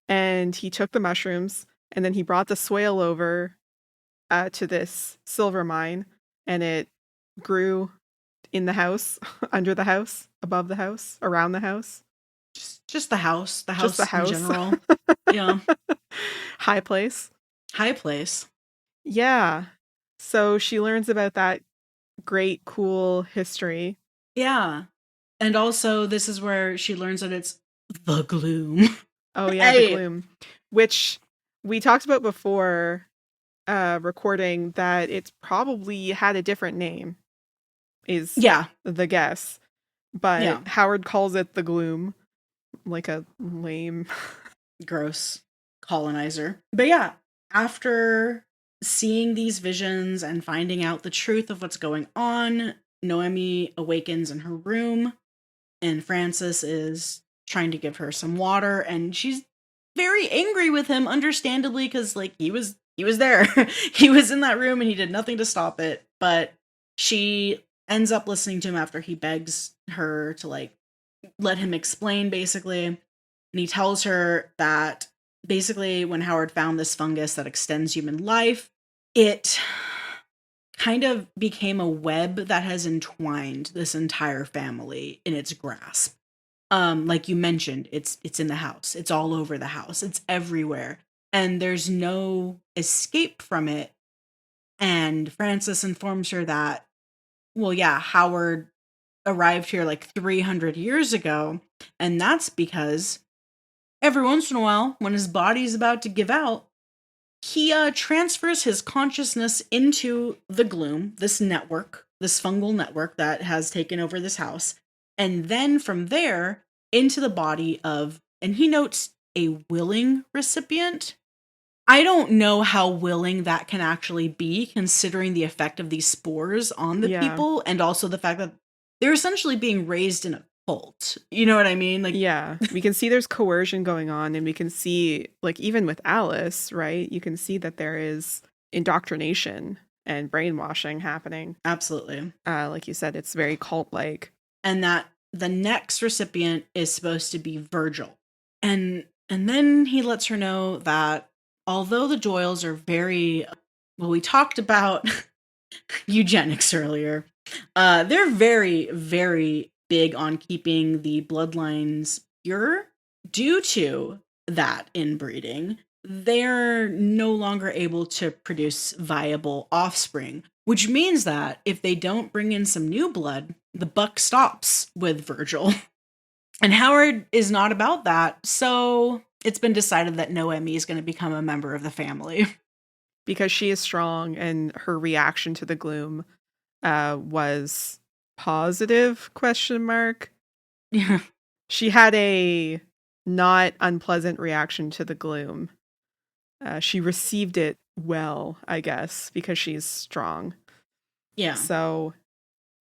Speaker 2: and he took the mushrooms, and then he brought the swale over to this silver mine, and it grew in the house, under the house, above the house, around the house.
Speaker 1: Just the house. The house in general. Yeah.
Speaker 2: High place. Yeah. So she learns about that great, cool history.
Speaker 1: Yeah. And also, this is where she learns that it's the gloom.
Speaker 2: Oh, yeah, the gloom. Which we talked about before recording, that it's probably had a different name, is the guess. But Howard calls it the gloom, like a lame,
Speaker 1: gross colonizer. But yeah, after seeing these visions and finding out the truth of what's going on, Noemi awakens in her room, and Francis is trying to give her some water, and she's very angry with him, understandably, because, like, he was there. He was in that room and he did nothing to stop it. But she ends up listening to him after he begs her to like let him explain, basically. And he tells her that basically when Howard found this fungus that extends human life, it kind of became a web that has entwined this entire family in its grasp. Like you mentioned, it's in the house. It's all over the house. It's everywhere. And there's no escape from it. And Frances informs her that, well, yeah, Howard arrived here like 300 years ago. And that's because every once in a while, when his body's about to give out, he transfers his consciousness into the gloom, this network, this fungal network that has taken over this house. And then from there into the body of, and he notes, a willing recipient. I don't know how willing that can actually be, considering the effect of these spores on the
Speaker 2: Yeah.
Speaker 1: people, and also the fact that they're essentially being raised in a cult. You know what I mean? Like,
Speaker 2: Yeah, we can see there's coercion going on, and we can see, like, even with Alice, right? You can see that there is indoctrination and brainwashing happening.
Speaker 1: absolutely.
Speaker 2: Like you said, it's very cult-like.
Speaker 1: And that the next recipient is supposed to be Virgil. And then he lets her know that although the Doyles are very, well, we talked about eugenics earlier. They're very, very big on keeping the bloodlines pure. Due to that inbreeding, they're no longer able to produce viable offspring, which means that if they don't bring in some new blood, the buck stops with Virgil. And Howard is not about that, so it's been decided that Noemi is going to become a member of the family.
Speaker 2: Because she is strong, and her reaction to the gloom was positive, question mark.
Speaker 1: Yeah.
Speaker 2: She had a not unpleasant reaction to the gloom. She received it well, I guess, because she's strong.
Speaker 1: Yeah.
Speaker 2: So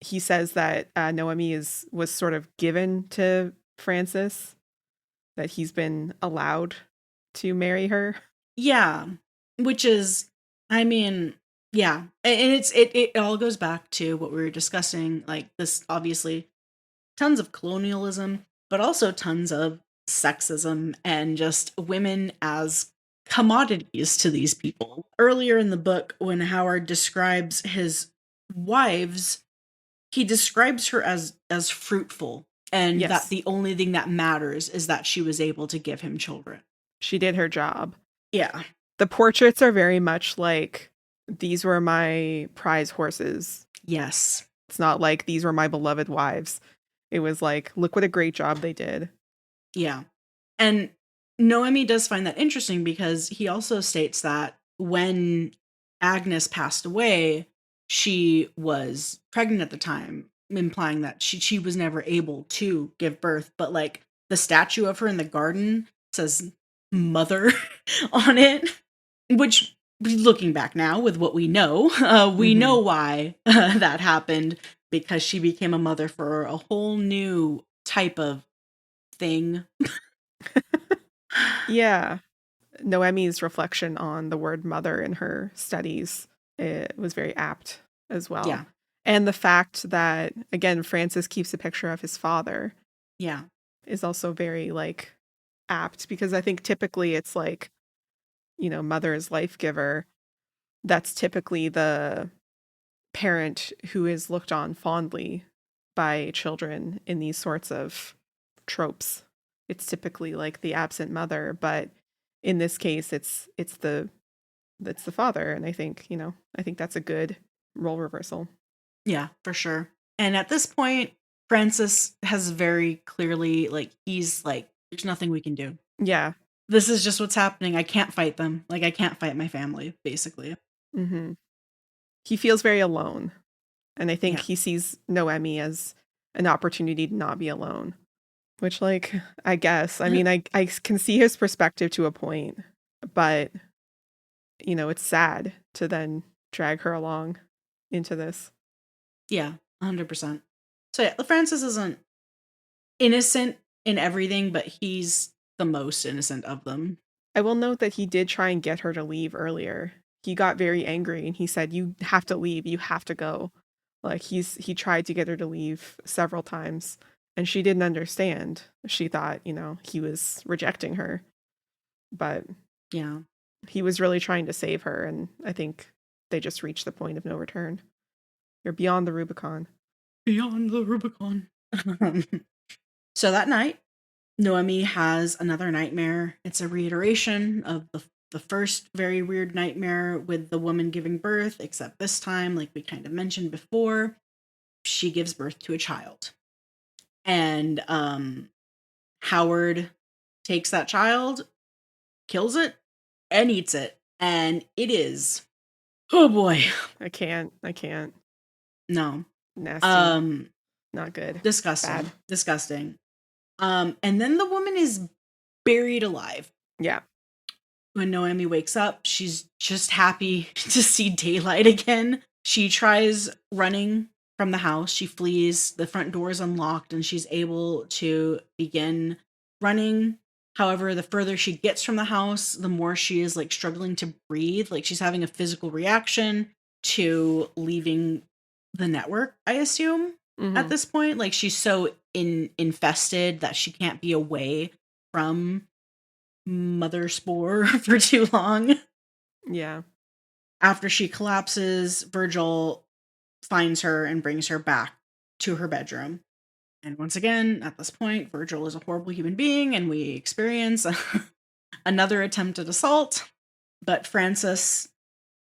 Speaker 2: he says that Noemi was sort of given to Francis, that he's been allowed to marry her.
Speaker 1: Yeah. Which is, I mean, yeah. And it all goes back to what we were discussing, like this, obviously tons of colonialism, but also tons of sexism and just women as commodities to these people. Earlier in the book, when Howard describes his wives, he describes her as fruitful, and
Speaker 2: Yes.
Speaker 1: that the only thing that matters is that she was able to give him children.
Speaker 2: She did her job.
Speaker 1: Yeah.
Speaker 2: The portraits are very much like, these were my prize horses.
Speaker 1: Yes.
Speaker 2: It's not like, these were my beloved wives. It was like, look what a great job they did.
Speaker 1: Yeah. And Noemi does find that interesting because he also states that when Agnes passed away, she was pregnant at the time, implying that she was never able to give birth. But like the statue of her in the garden says mother on it, which, looking back now with what we know, we know why that happened, because she became a mother for a whole new type of thing.
Speaker 2: Yeah. Noemi's reflection on the word mother in her studies, it was very apt as well.
Speaker 1: Yeah.
Speaker 2: And the fact that, again, Francis keeps a picture of his father.
Speaker 1: Yeah.
Speaker 2: Is also very, like, apt, because I think typically it's like, mother is life giver. That's typically the parent who is looked on fondly by children in these sorts of tropes. It's typically like the absent mother, but in this case it's the father, and I think that's a good role reversal.
Speaker 1: Yeah, for sure. And at this point, Francis has very clearly, like, he's like, there's nothing we can do.
Speaker 2: Yeah.
Speaker 1: This is just what's happening. I can't fight them. Like, I can't fight my family, basically.
Speaker 2: Mm-hmm. He feels very alone. And I think
Speaker 1: Yeah.
Speaker 2: he sees Noemi as an opportunity to not be alone. Which, like, I guess, I mean, I can see his perspective to a point, but, it's sad to then drag her along into this.
Speaker 1: Yeah, 100%. So yeah, Francis isn't innocent in everything, but he's the most innocent of them.
Speaker 2: I will note that he did try and get her to leave earlier. He got very angry and he said, "You have to leave. You have to go." Like he tried to get her to leave several times and she didn't understand. She thought, he was rejecting her, but
Speaker 1: Yeah.
Speaker 2: he was really trying to save her, and I think they just reached the point of no return. You're beyond the Rubicon.
Speaker 1: Beyond the Rubicon. So that night, Noemi has another nightmare. It's a reiteration of the first very weird nightmare with the woman giving birth, except this time, like we kind of mentioned before, she gives birth to a child. And Howard takes that child, kills it, and eats it. And it is, oh boy.
Speaker 2: I can't.
Speaker 1: No.
Speaker 2: Nasty. Not good.
Speaker 1: Disgusting.
Speaker 2: Bad.
Speaker 1: Disgusting. And then the woman is buried alive.
Speaker 2: Yeah.
Speaker 1: When Noemi wakes up, she's just happy to see daylight again. She tries running from the house. She flees. The front door is unlocked and she's able to begin running. However, the further she gets from the house, the more she is like struggling to breathe. Like she's having a physical reaction to leaving the network, I assume, at this point. Like she's so infested that she can't be away from mother spore for too long.
Speaker 2: Yeah.
Speaker 1: After she collapses, Virgil finds her and brings her back to her bedroom. And once again, at this point, Virgil is a horrible human being and we experience another attempted assault. But Francis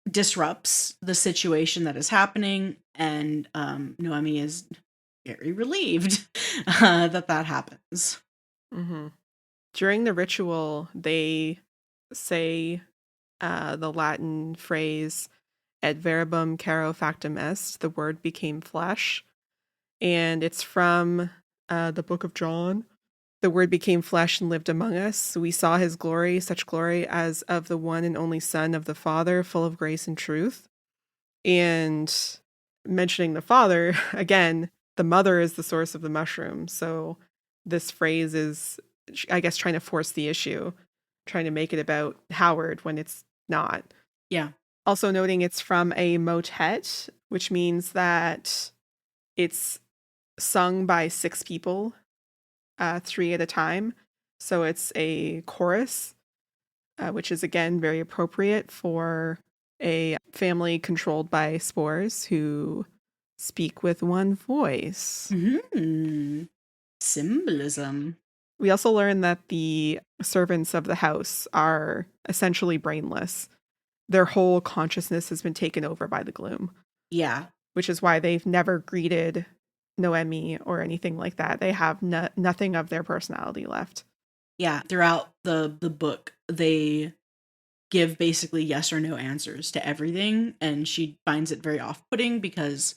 Speaker 1: disrupts the situation that is happening, and Noemi is very relieved that happens.
Speaker 2: Mm-hmm. During the ritual, they say the Latin phrase "et verbum caro factum est," the word became flesh, and it's from the book of John. The word became flesh and lived among us. We saw his glory, such glory as of the one and only Son of the Father, full of grace and truth. And mentioning the Father, again, the mother is the source of the mushroom. So this phrase is, I guess, trying to force the issue, trying to make it about Howard when it's not.
Speaker 1: Yeah.
Speaker 2: Also noting it's from a motet, which means that it's sung by 6 people, 3 at a time. So it's a chorus, which is, again, very appropriate for a family controlled by spores who speak with one voice.
Speaker 1: Mm-hmm. Symbolism.
Speaker 2: We also learn that the servants of the house are essentially brainless. Their whole consciousness has been taken over by the gloom.
Speaker 1: Yeah.
Speaker 2: Which is why they've never greeted Noemi or anything like that. They have nothing of their personality left.
Speaker 1: Yeah. Throughout the book, they give basically yes or no answers to everything, and she finds it very off-putting because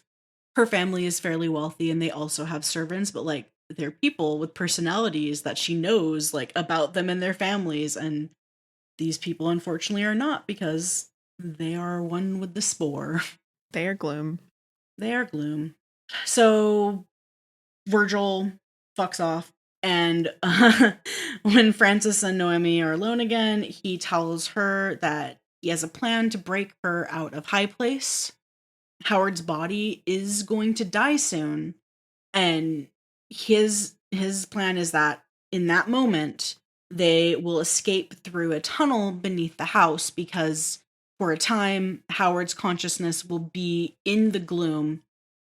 Speaker 1: her family is fairly wealthy and they also have servants, but like they're people with personalities that she knows like about them and their families, and these people unfortunately are not, because they are one with the spore.
Speaker 2: They are gloom.
Speaker 1: They are gloom. So Virgil fucks off, and when Francis and Noemi are alone again, he tells her that he has a plan to break her out of High Place. Howard's body is going to die soon, and his plan is that in that moment they will escape through a tunnel beneath the house, because for a time Howard's consciousness will be in the gloom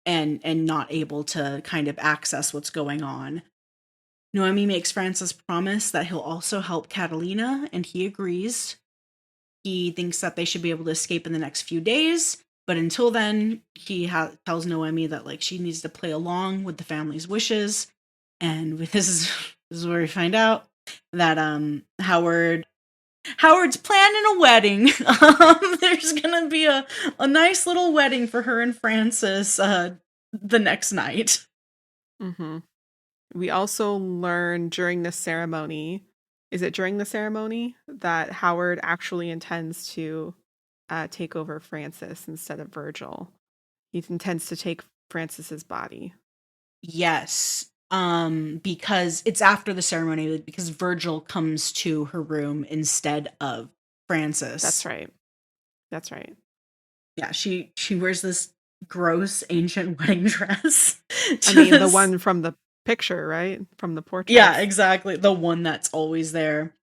Speaker 1: and not able to kind of access what's going on. Noemi makes Francis promise that he'll also help Catalina, and he agrees. He thinks that they should be able to escape in the next few days, but until then, he tells Noemi that like she needs to play along with the family's wishes. And this is where we find out that Howard's planning a wedding. There's gonna be a nice little wedding for her and Francis the next night.
Speaker 2: Mm-hmm. We also learn during the ceremony, is it during the ceremony, that Howard actually intends to take over Francis instead of Virgil. He intends to take Francis's body.
Speaker 1: Yes. Because it's after the ceremony, because Virgil comes to her room instead of Francis.
Speaker 2: That's right.
Speaker 1: Yeah, she wears this gross ancient wedding dress.
Speaker 2: I mean, the
Speaker 1: Just
Speaker 2: one from the picture, right? From the
Speaker 1: yeah,
Speaker 2: portraits.
Speaker 1: exactly. The one that's always there.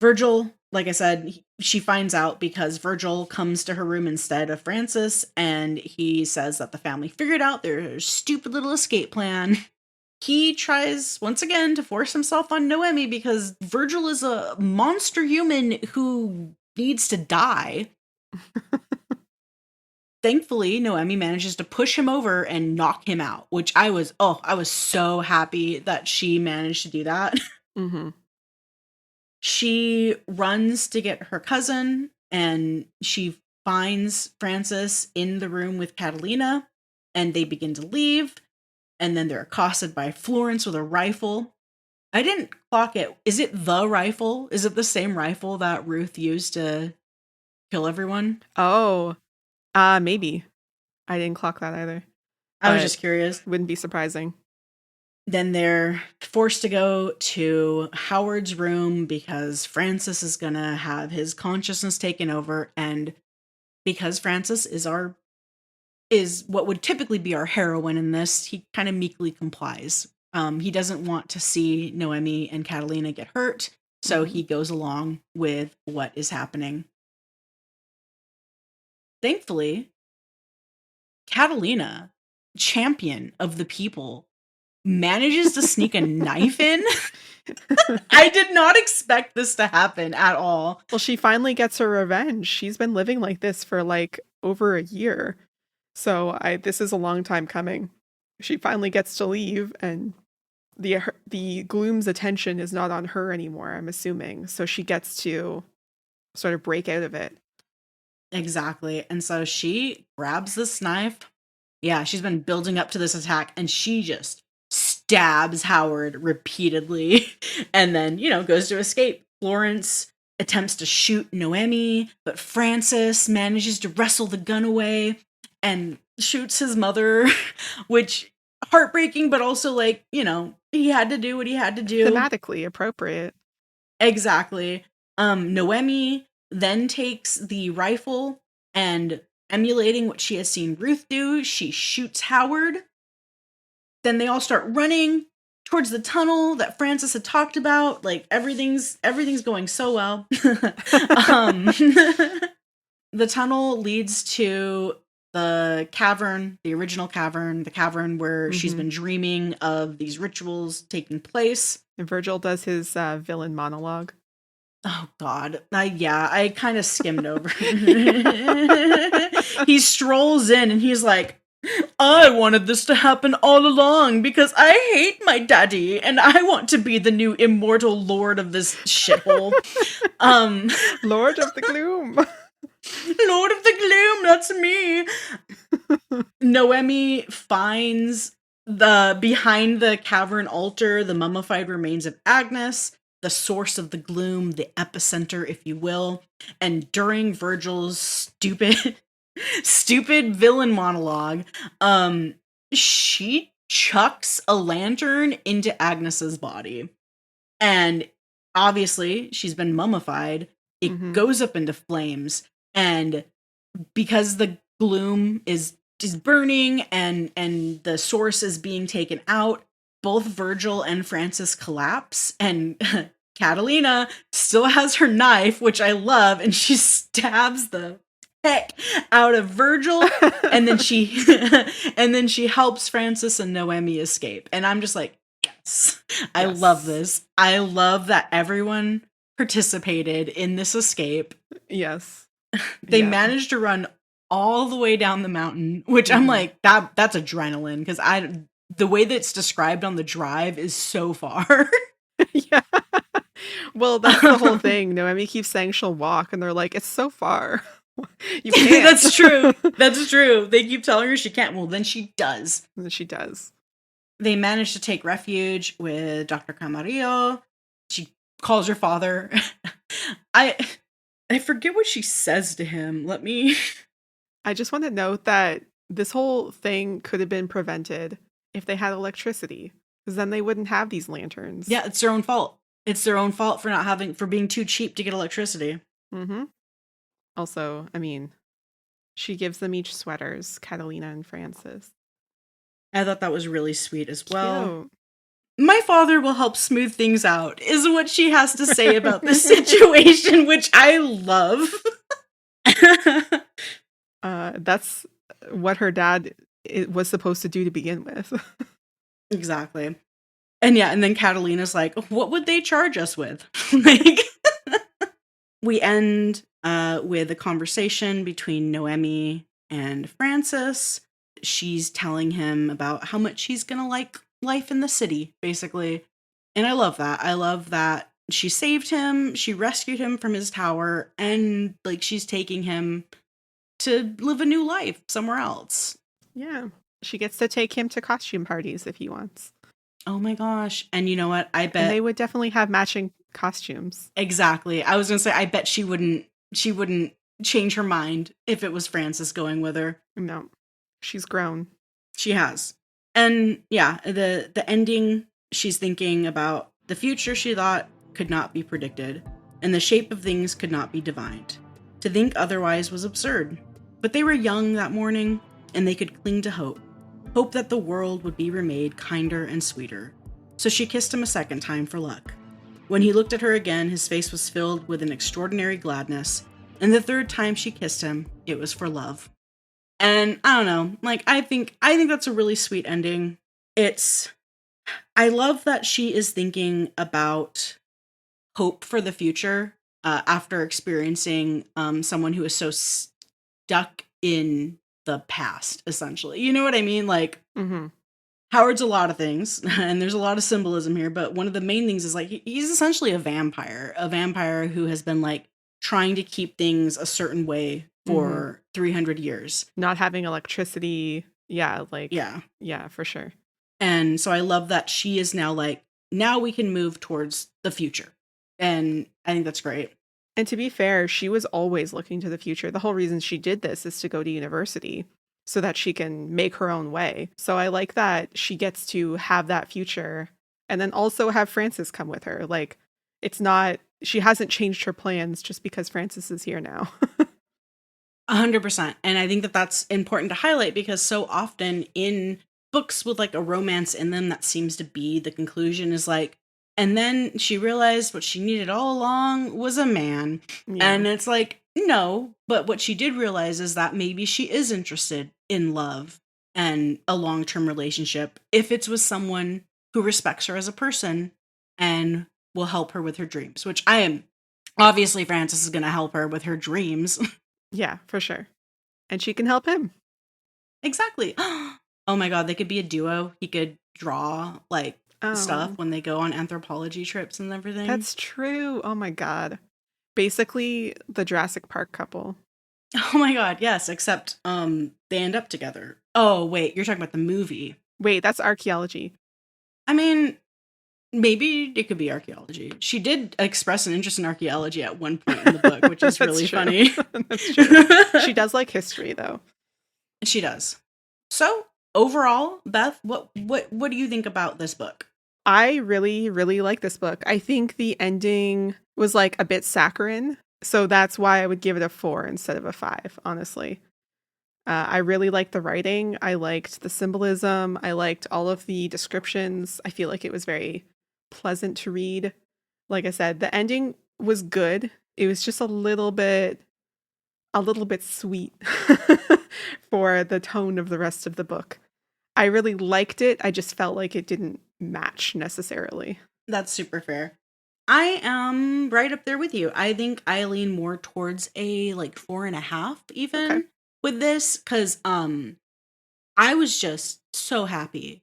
Speaker 1: Virgil, like I said, she finds out because Virgil comes to her room instead of Francis, and he says that the family figured out their stupid little escape plan. He tries once again to force himself on Noemi because Virgil is a monster human who needs to die. Thankfully, Noemi manages to push him over and knock him out, which I was so happy that she managed to do that.
Speaker 2: Mm-hmm.
Speaker 1: She runs to get her cousin, and she finds Francis in the room with Catalina, and they begin to leave, and then they're accosted by Florence with a rifle. I didn't clock it. Is it the rifle? Is it the same rifle that Ruth used to kill everyone?
Speaker 2: Oh, maybe. I didn't clock that either,
Speaker 1: I was
Speaker 2: but
Speaker 1: just curious.
Speaker 2: wouldn't be surprising.
Speaker 1: Then they're forced to go to Howard's room because Francis is gonna have his consciousness taken over, and because Francis is what would typically be our heroine in this, he kind of meekly complies. He doesn't want to see Noemi and Catalina get hurt, so he goes along with what is happening. Thankfully, Catalina, champion of the people, manages to sneak a knife in. I did not expect this to happen at all.
Speaker 2: Well, she finally gets her revenge. She's been living like this for like over a year. So this is a long time coming. She finally gets to leave, and the gloom's attention is not on her anymore, I'm assuming. So she gets to sort of break out of it.
Speaker 1: Exactly. And so she grabs this knife. Yeah, she's been building up to this attack, and she just stabs Howard repeatedly and then, goes to escape. Florence attempts to shoot Noemi, but Francis manages to wrestle the gun away and shoots his mother, which heartbreaking, but also like, he had to do what he had to do.
Speaker 2: Thematically appropriate.
Speaker 1: Exactly. Noemi then takes the rifle and, emulating what she has seen Ruth do, she shoots Howard. Then they all start running towards the tunnel that Francis had talked about. Like everything's going so well. The tunnel leads to the cavern, the original cavern, the cavern where she's been dreaming of these rituals taking place.
Speaker 2: And Virgil does his villain monologue.
Speaker 1: Oh, God. I kind of skimmed over. He strolls in and he's like, I wanted this to happen all along because I hate my daddy and I want to be the new immortal lord of this shithole.
Speaker 2: Lord of the Gloom.
Speaker 1: Lord of the Gloom, that's me. Noemi finds behind the cavern altar the mummified remains of Agnes, the source of the gloom, the epicenter, if you will. And during Virgil's stupid villain monologue, she chucks a lantern into Agnes's body. And obviously, she's been mummified. It goes up into flames. And because the gloom is burning and the source is being taken out, both Virgil and Francis collapse, and Catalina still has her knife, which I love, and she stabs the heck out of Virgil, and then she helps Francis and Noemi escape. And I'm just like, yes. I love this. I love that everyone participated in this escape.
Speaker 2: Yes.
Speaker 1: They managed to run all the way down the mountain, which I'm like, that's adrenaline, because the way that it's described on the drive is so far.
Speaker 2: Yeah. Well, that's the whole thing. Noemi keeps saying she'll walk, and they're like, it's so far. You can't.
Speaker 1: That's true. That's true. They keep telling her she can't. Well, then she does.
Speaker 2: And she does.
Speaker 1: They manage to take refuge with Dr. Camarillo. She calls her father. I forget what she says to him.
Speaker 2: I just want to note that this whole thing could have been prevented if they had electricity, because then they wouldn't have these lanterns.
Speaker 1: Yeah, it's their own fault. It's their own fault for being too cheap to get electricity.
Speaker 2: Also, I mean, She gives them each sweaters, Catalina and Francis.
Speaker 1: I thought that was really sweet as well.
Speaker 2: Cute.
Speaker 1: My father will help smooth things out, is what she has to say about this situation, which I love.
Speaker 2: That's what her dad was supposed to do to begin with.
Speaker 1: Exactly. And yeah, and then Catalina's like, what would they charge us with? Like, we end with a conversation between Noemi and Francis. She's telling him about how much he's gonna like life in the city, basically. And I love that. I love that she saved him, she rescued him from his tower, and like she's taking him to live a new life somewhere else.
Speaker 2: Yeah. She gets to take him to costume parties if he wants.
Speaker 1: Oh my gosh. And you know what? I bet
Speaker 2: And they would definitely have matching costumes.
Speaker 1: Exactly. I was gonna say, I bet she wouldn't change her mind if it was Francis going with her.
Speaker 2: No. She's grown.
Speaker 1: She has. And yeah, the ending, she's thinking about the future she thought could not be predicted, and the shape of things could not be divined. To think otherwise was absurd. But they were young that morning, and they could cling to hope. Hope that the world would be remade kinder and sweeter. So she kissed him a second time for luck. When he looked at her again, his face was filled with an extraordinary gladness, and the third time she kissed him, it was for love. And I don't know, like I think that's a really sweet ending. I love that she is thinking about hope for the future after experiencing someone who is so stuck in the past, essentially. You know what I mean? Like, Howard's a lot of things, and there's a lot of symbolism here, but one of the main things is like he's essentially a vampire who has been like trying to keep things a certain way for 300 years.
Speaker 2: Not having electricity. Yeah, like, yeah, for sure.
Speaker 1: And so I love that she is now like, now we can move towards the future. And I think that's great.
Speaker 2: And to be fair, she was always looking to the future. The whole reason she did this is to go to university so that she can make her own way. So I like that she gets to have that future and then also have Francis come with her. Like, it's not, she hasn't changed her plans just because Francis is here now.
Speaker 1: 100%. And I think that that's important to highlight because so often in books with like a romance in them, that seems to be the conclusion is like, and then she realized what she needed all along was a man. Yeah. And it's like, no, but what she did realize is that maybe she is interested in love and a long-term relationship if it's with someone who respects her as a person and will help her with her dreams, which I am. Obviously, Francis is going to help her with her dreams.
Speaker 2: Yeah, for sure. And she can help him.
Speaker 1: Exactly. Oh my God, they could be a duo. He could draw like stuff when they go on anthropology trips and everything.
Speaker 2: That's true. Oh my God. Basically the Jurassic Park couple.
Speaker 1: Oh my God, yes, except they end up together. Oh wait, you're talking about the movie.
Speaker 2: Wait, that's archaeology.
Speaker 1: I mean, maybe it could be archaeology. She did express an interest in archaeology at one point in the book, which is really funny.
Speaker 2: That's true. She does like history, though.
Speaker 1: She does. So, overall, Beth, what do you think about this book?
Speaker 2: I really, really like this book. I think the ending was like a bit saccharine, so that's why I would give it a 4 instead of a 5, honestly. I really liked the writing. I liked the symbolism. I liked all of the descriptions. I feel like it was very pleasant to read. Like I said, the ending was good. It was just a little bit sweet for the tone of the rest of the book. I really liked it. I just felt like it didn't match necessarily.
Speaker 1: That's super fair. I am right up there with you. I think I lean more towards a like 4.5 even with this because I was just so happy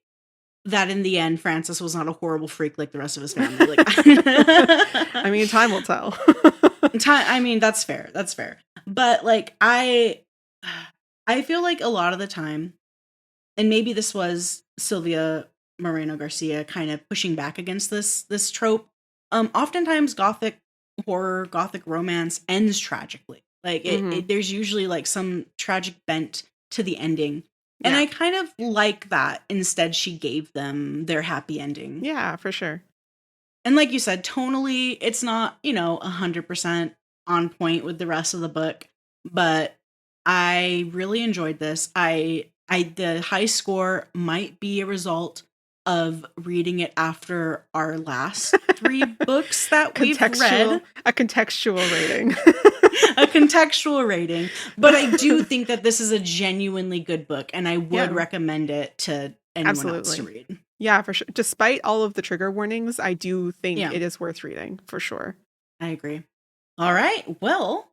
Speaker 1: that in the end Francis was not a horrible freak like the rest of his family. Like,
Speaker 2: I mean, time will tell.
Speaker 1: I mean, that's fair. That's fair. But like I feel like a lot of the time, and maybe this was Silvia Moreno-Garcia kind of pushing back against this trope. Oftentimes Gothic horror, Gothic romance ends tragically. Like there's usually like some tragic bent to the ending. And I kind of like that. Instead, she gave them their happy ending.
Speaker 2: Yeah, for sure.
Speaker 1: And like you said, tonally, it's not, 100% on point with the rest of the book. But I really enjoyed this. The high score might be a result of reading it after our last 3 books that we've read.
Speaker 2: A contextual rating.
Speaker 1: A contextual rating. But I do think that this is a genuinely good book, and I would recommend it to anyone else to read.
Speaker 2: Yeah, for sure. Despite all of the trigger warnings, I do think it is worth reading, for sure.
Speaker 1: I agree. All right. Well,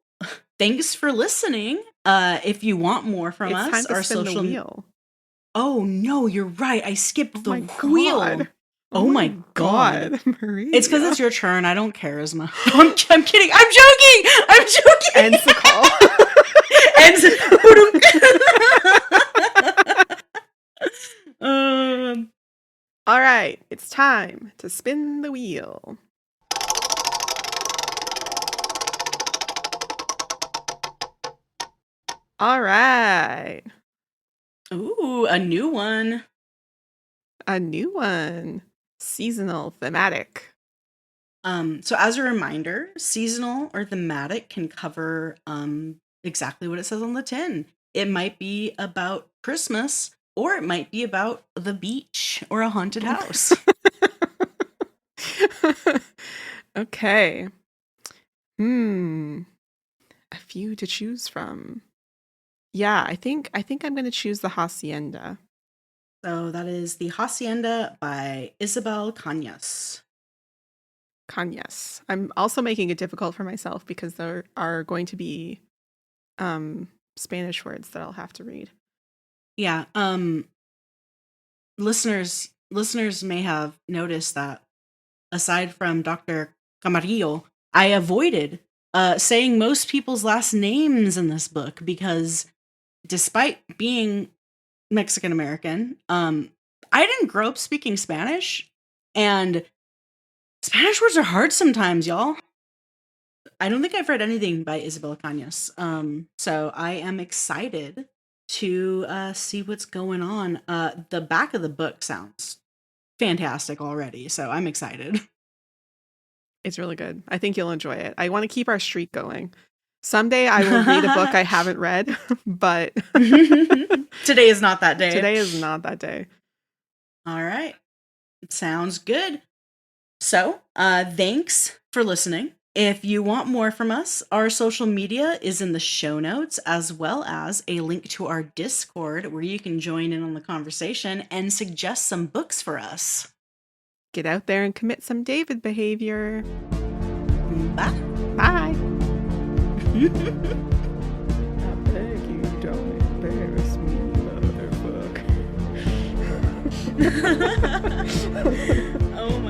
Speaker 1: thanks for listening. If you want more from us,
Speaker 2: time to
Speaker 1: our
Speaker 2: spin
Speaker 1: social
Speaker 2: the wheel.
Speaker 1: Oh no, you're right. I skipped the wheel.
Speaker 2: God.
Speaker 1: Oh my god,
Speaker 2: Maria.
Speaker 1: It's because it's your turn. I don't charisma. I'm kidding. I'm joking.
Speaker 2: Ends the call. All right, it's time to spin the wheel. All right.
Speaker 1: Ooh, a new one.
Speaker 2: Seasonal, thematic.
Speaker 1: So as a reminder, seasonal or thematic can cover exactly what it says on the tin. It might be about Christmas, or it might be about the beach or a haunted house.
Speaker 2: Okay. A few to choose from. Yeah, I think I'm going to choose The Hacienda.
Speaker 1: So that is The Hacienda by Isabel Cañas.
Speaker 2: I'm also making it difficult for myself because there are going to be Spanish words that I'll have to read.
Speaker 1: Yeah. Listeners may have noticed that aside from Dr. Camarillo, I avoided saying most people's last names in this book because despite being Mexican American, I didn't grow up speaking Spanish, and Spanish words are hard sometimes, y'all. I don't think I've read anything by Isabel Cañas, so I am excited to see what's going on. The back of the book sounds fantastic already, so I'm excited.
Speaker 2: It's really good. I think you'll enjoy it. I want to keep our streak going. Someday I will read a book I haven't read, but
Speaker 1: today is not that day.
Speaker 2: Today is not that day.
Speaker 1: All right. Sounds good. So, thanks for listening. If you want more from us, our social media is in the show notes, as well as a link to our Discord where you can join in on the conversation and suggest some books for us.
Speaker 2: Get out there and commit some David behavior.
Speaker 1: Bye.
Speaker 2: Bye. I beg you, don't embarrass me, motherfucker.
Speaker 1: Oh my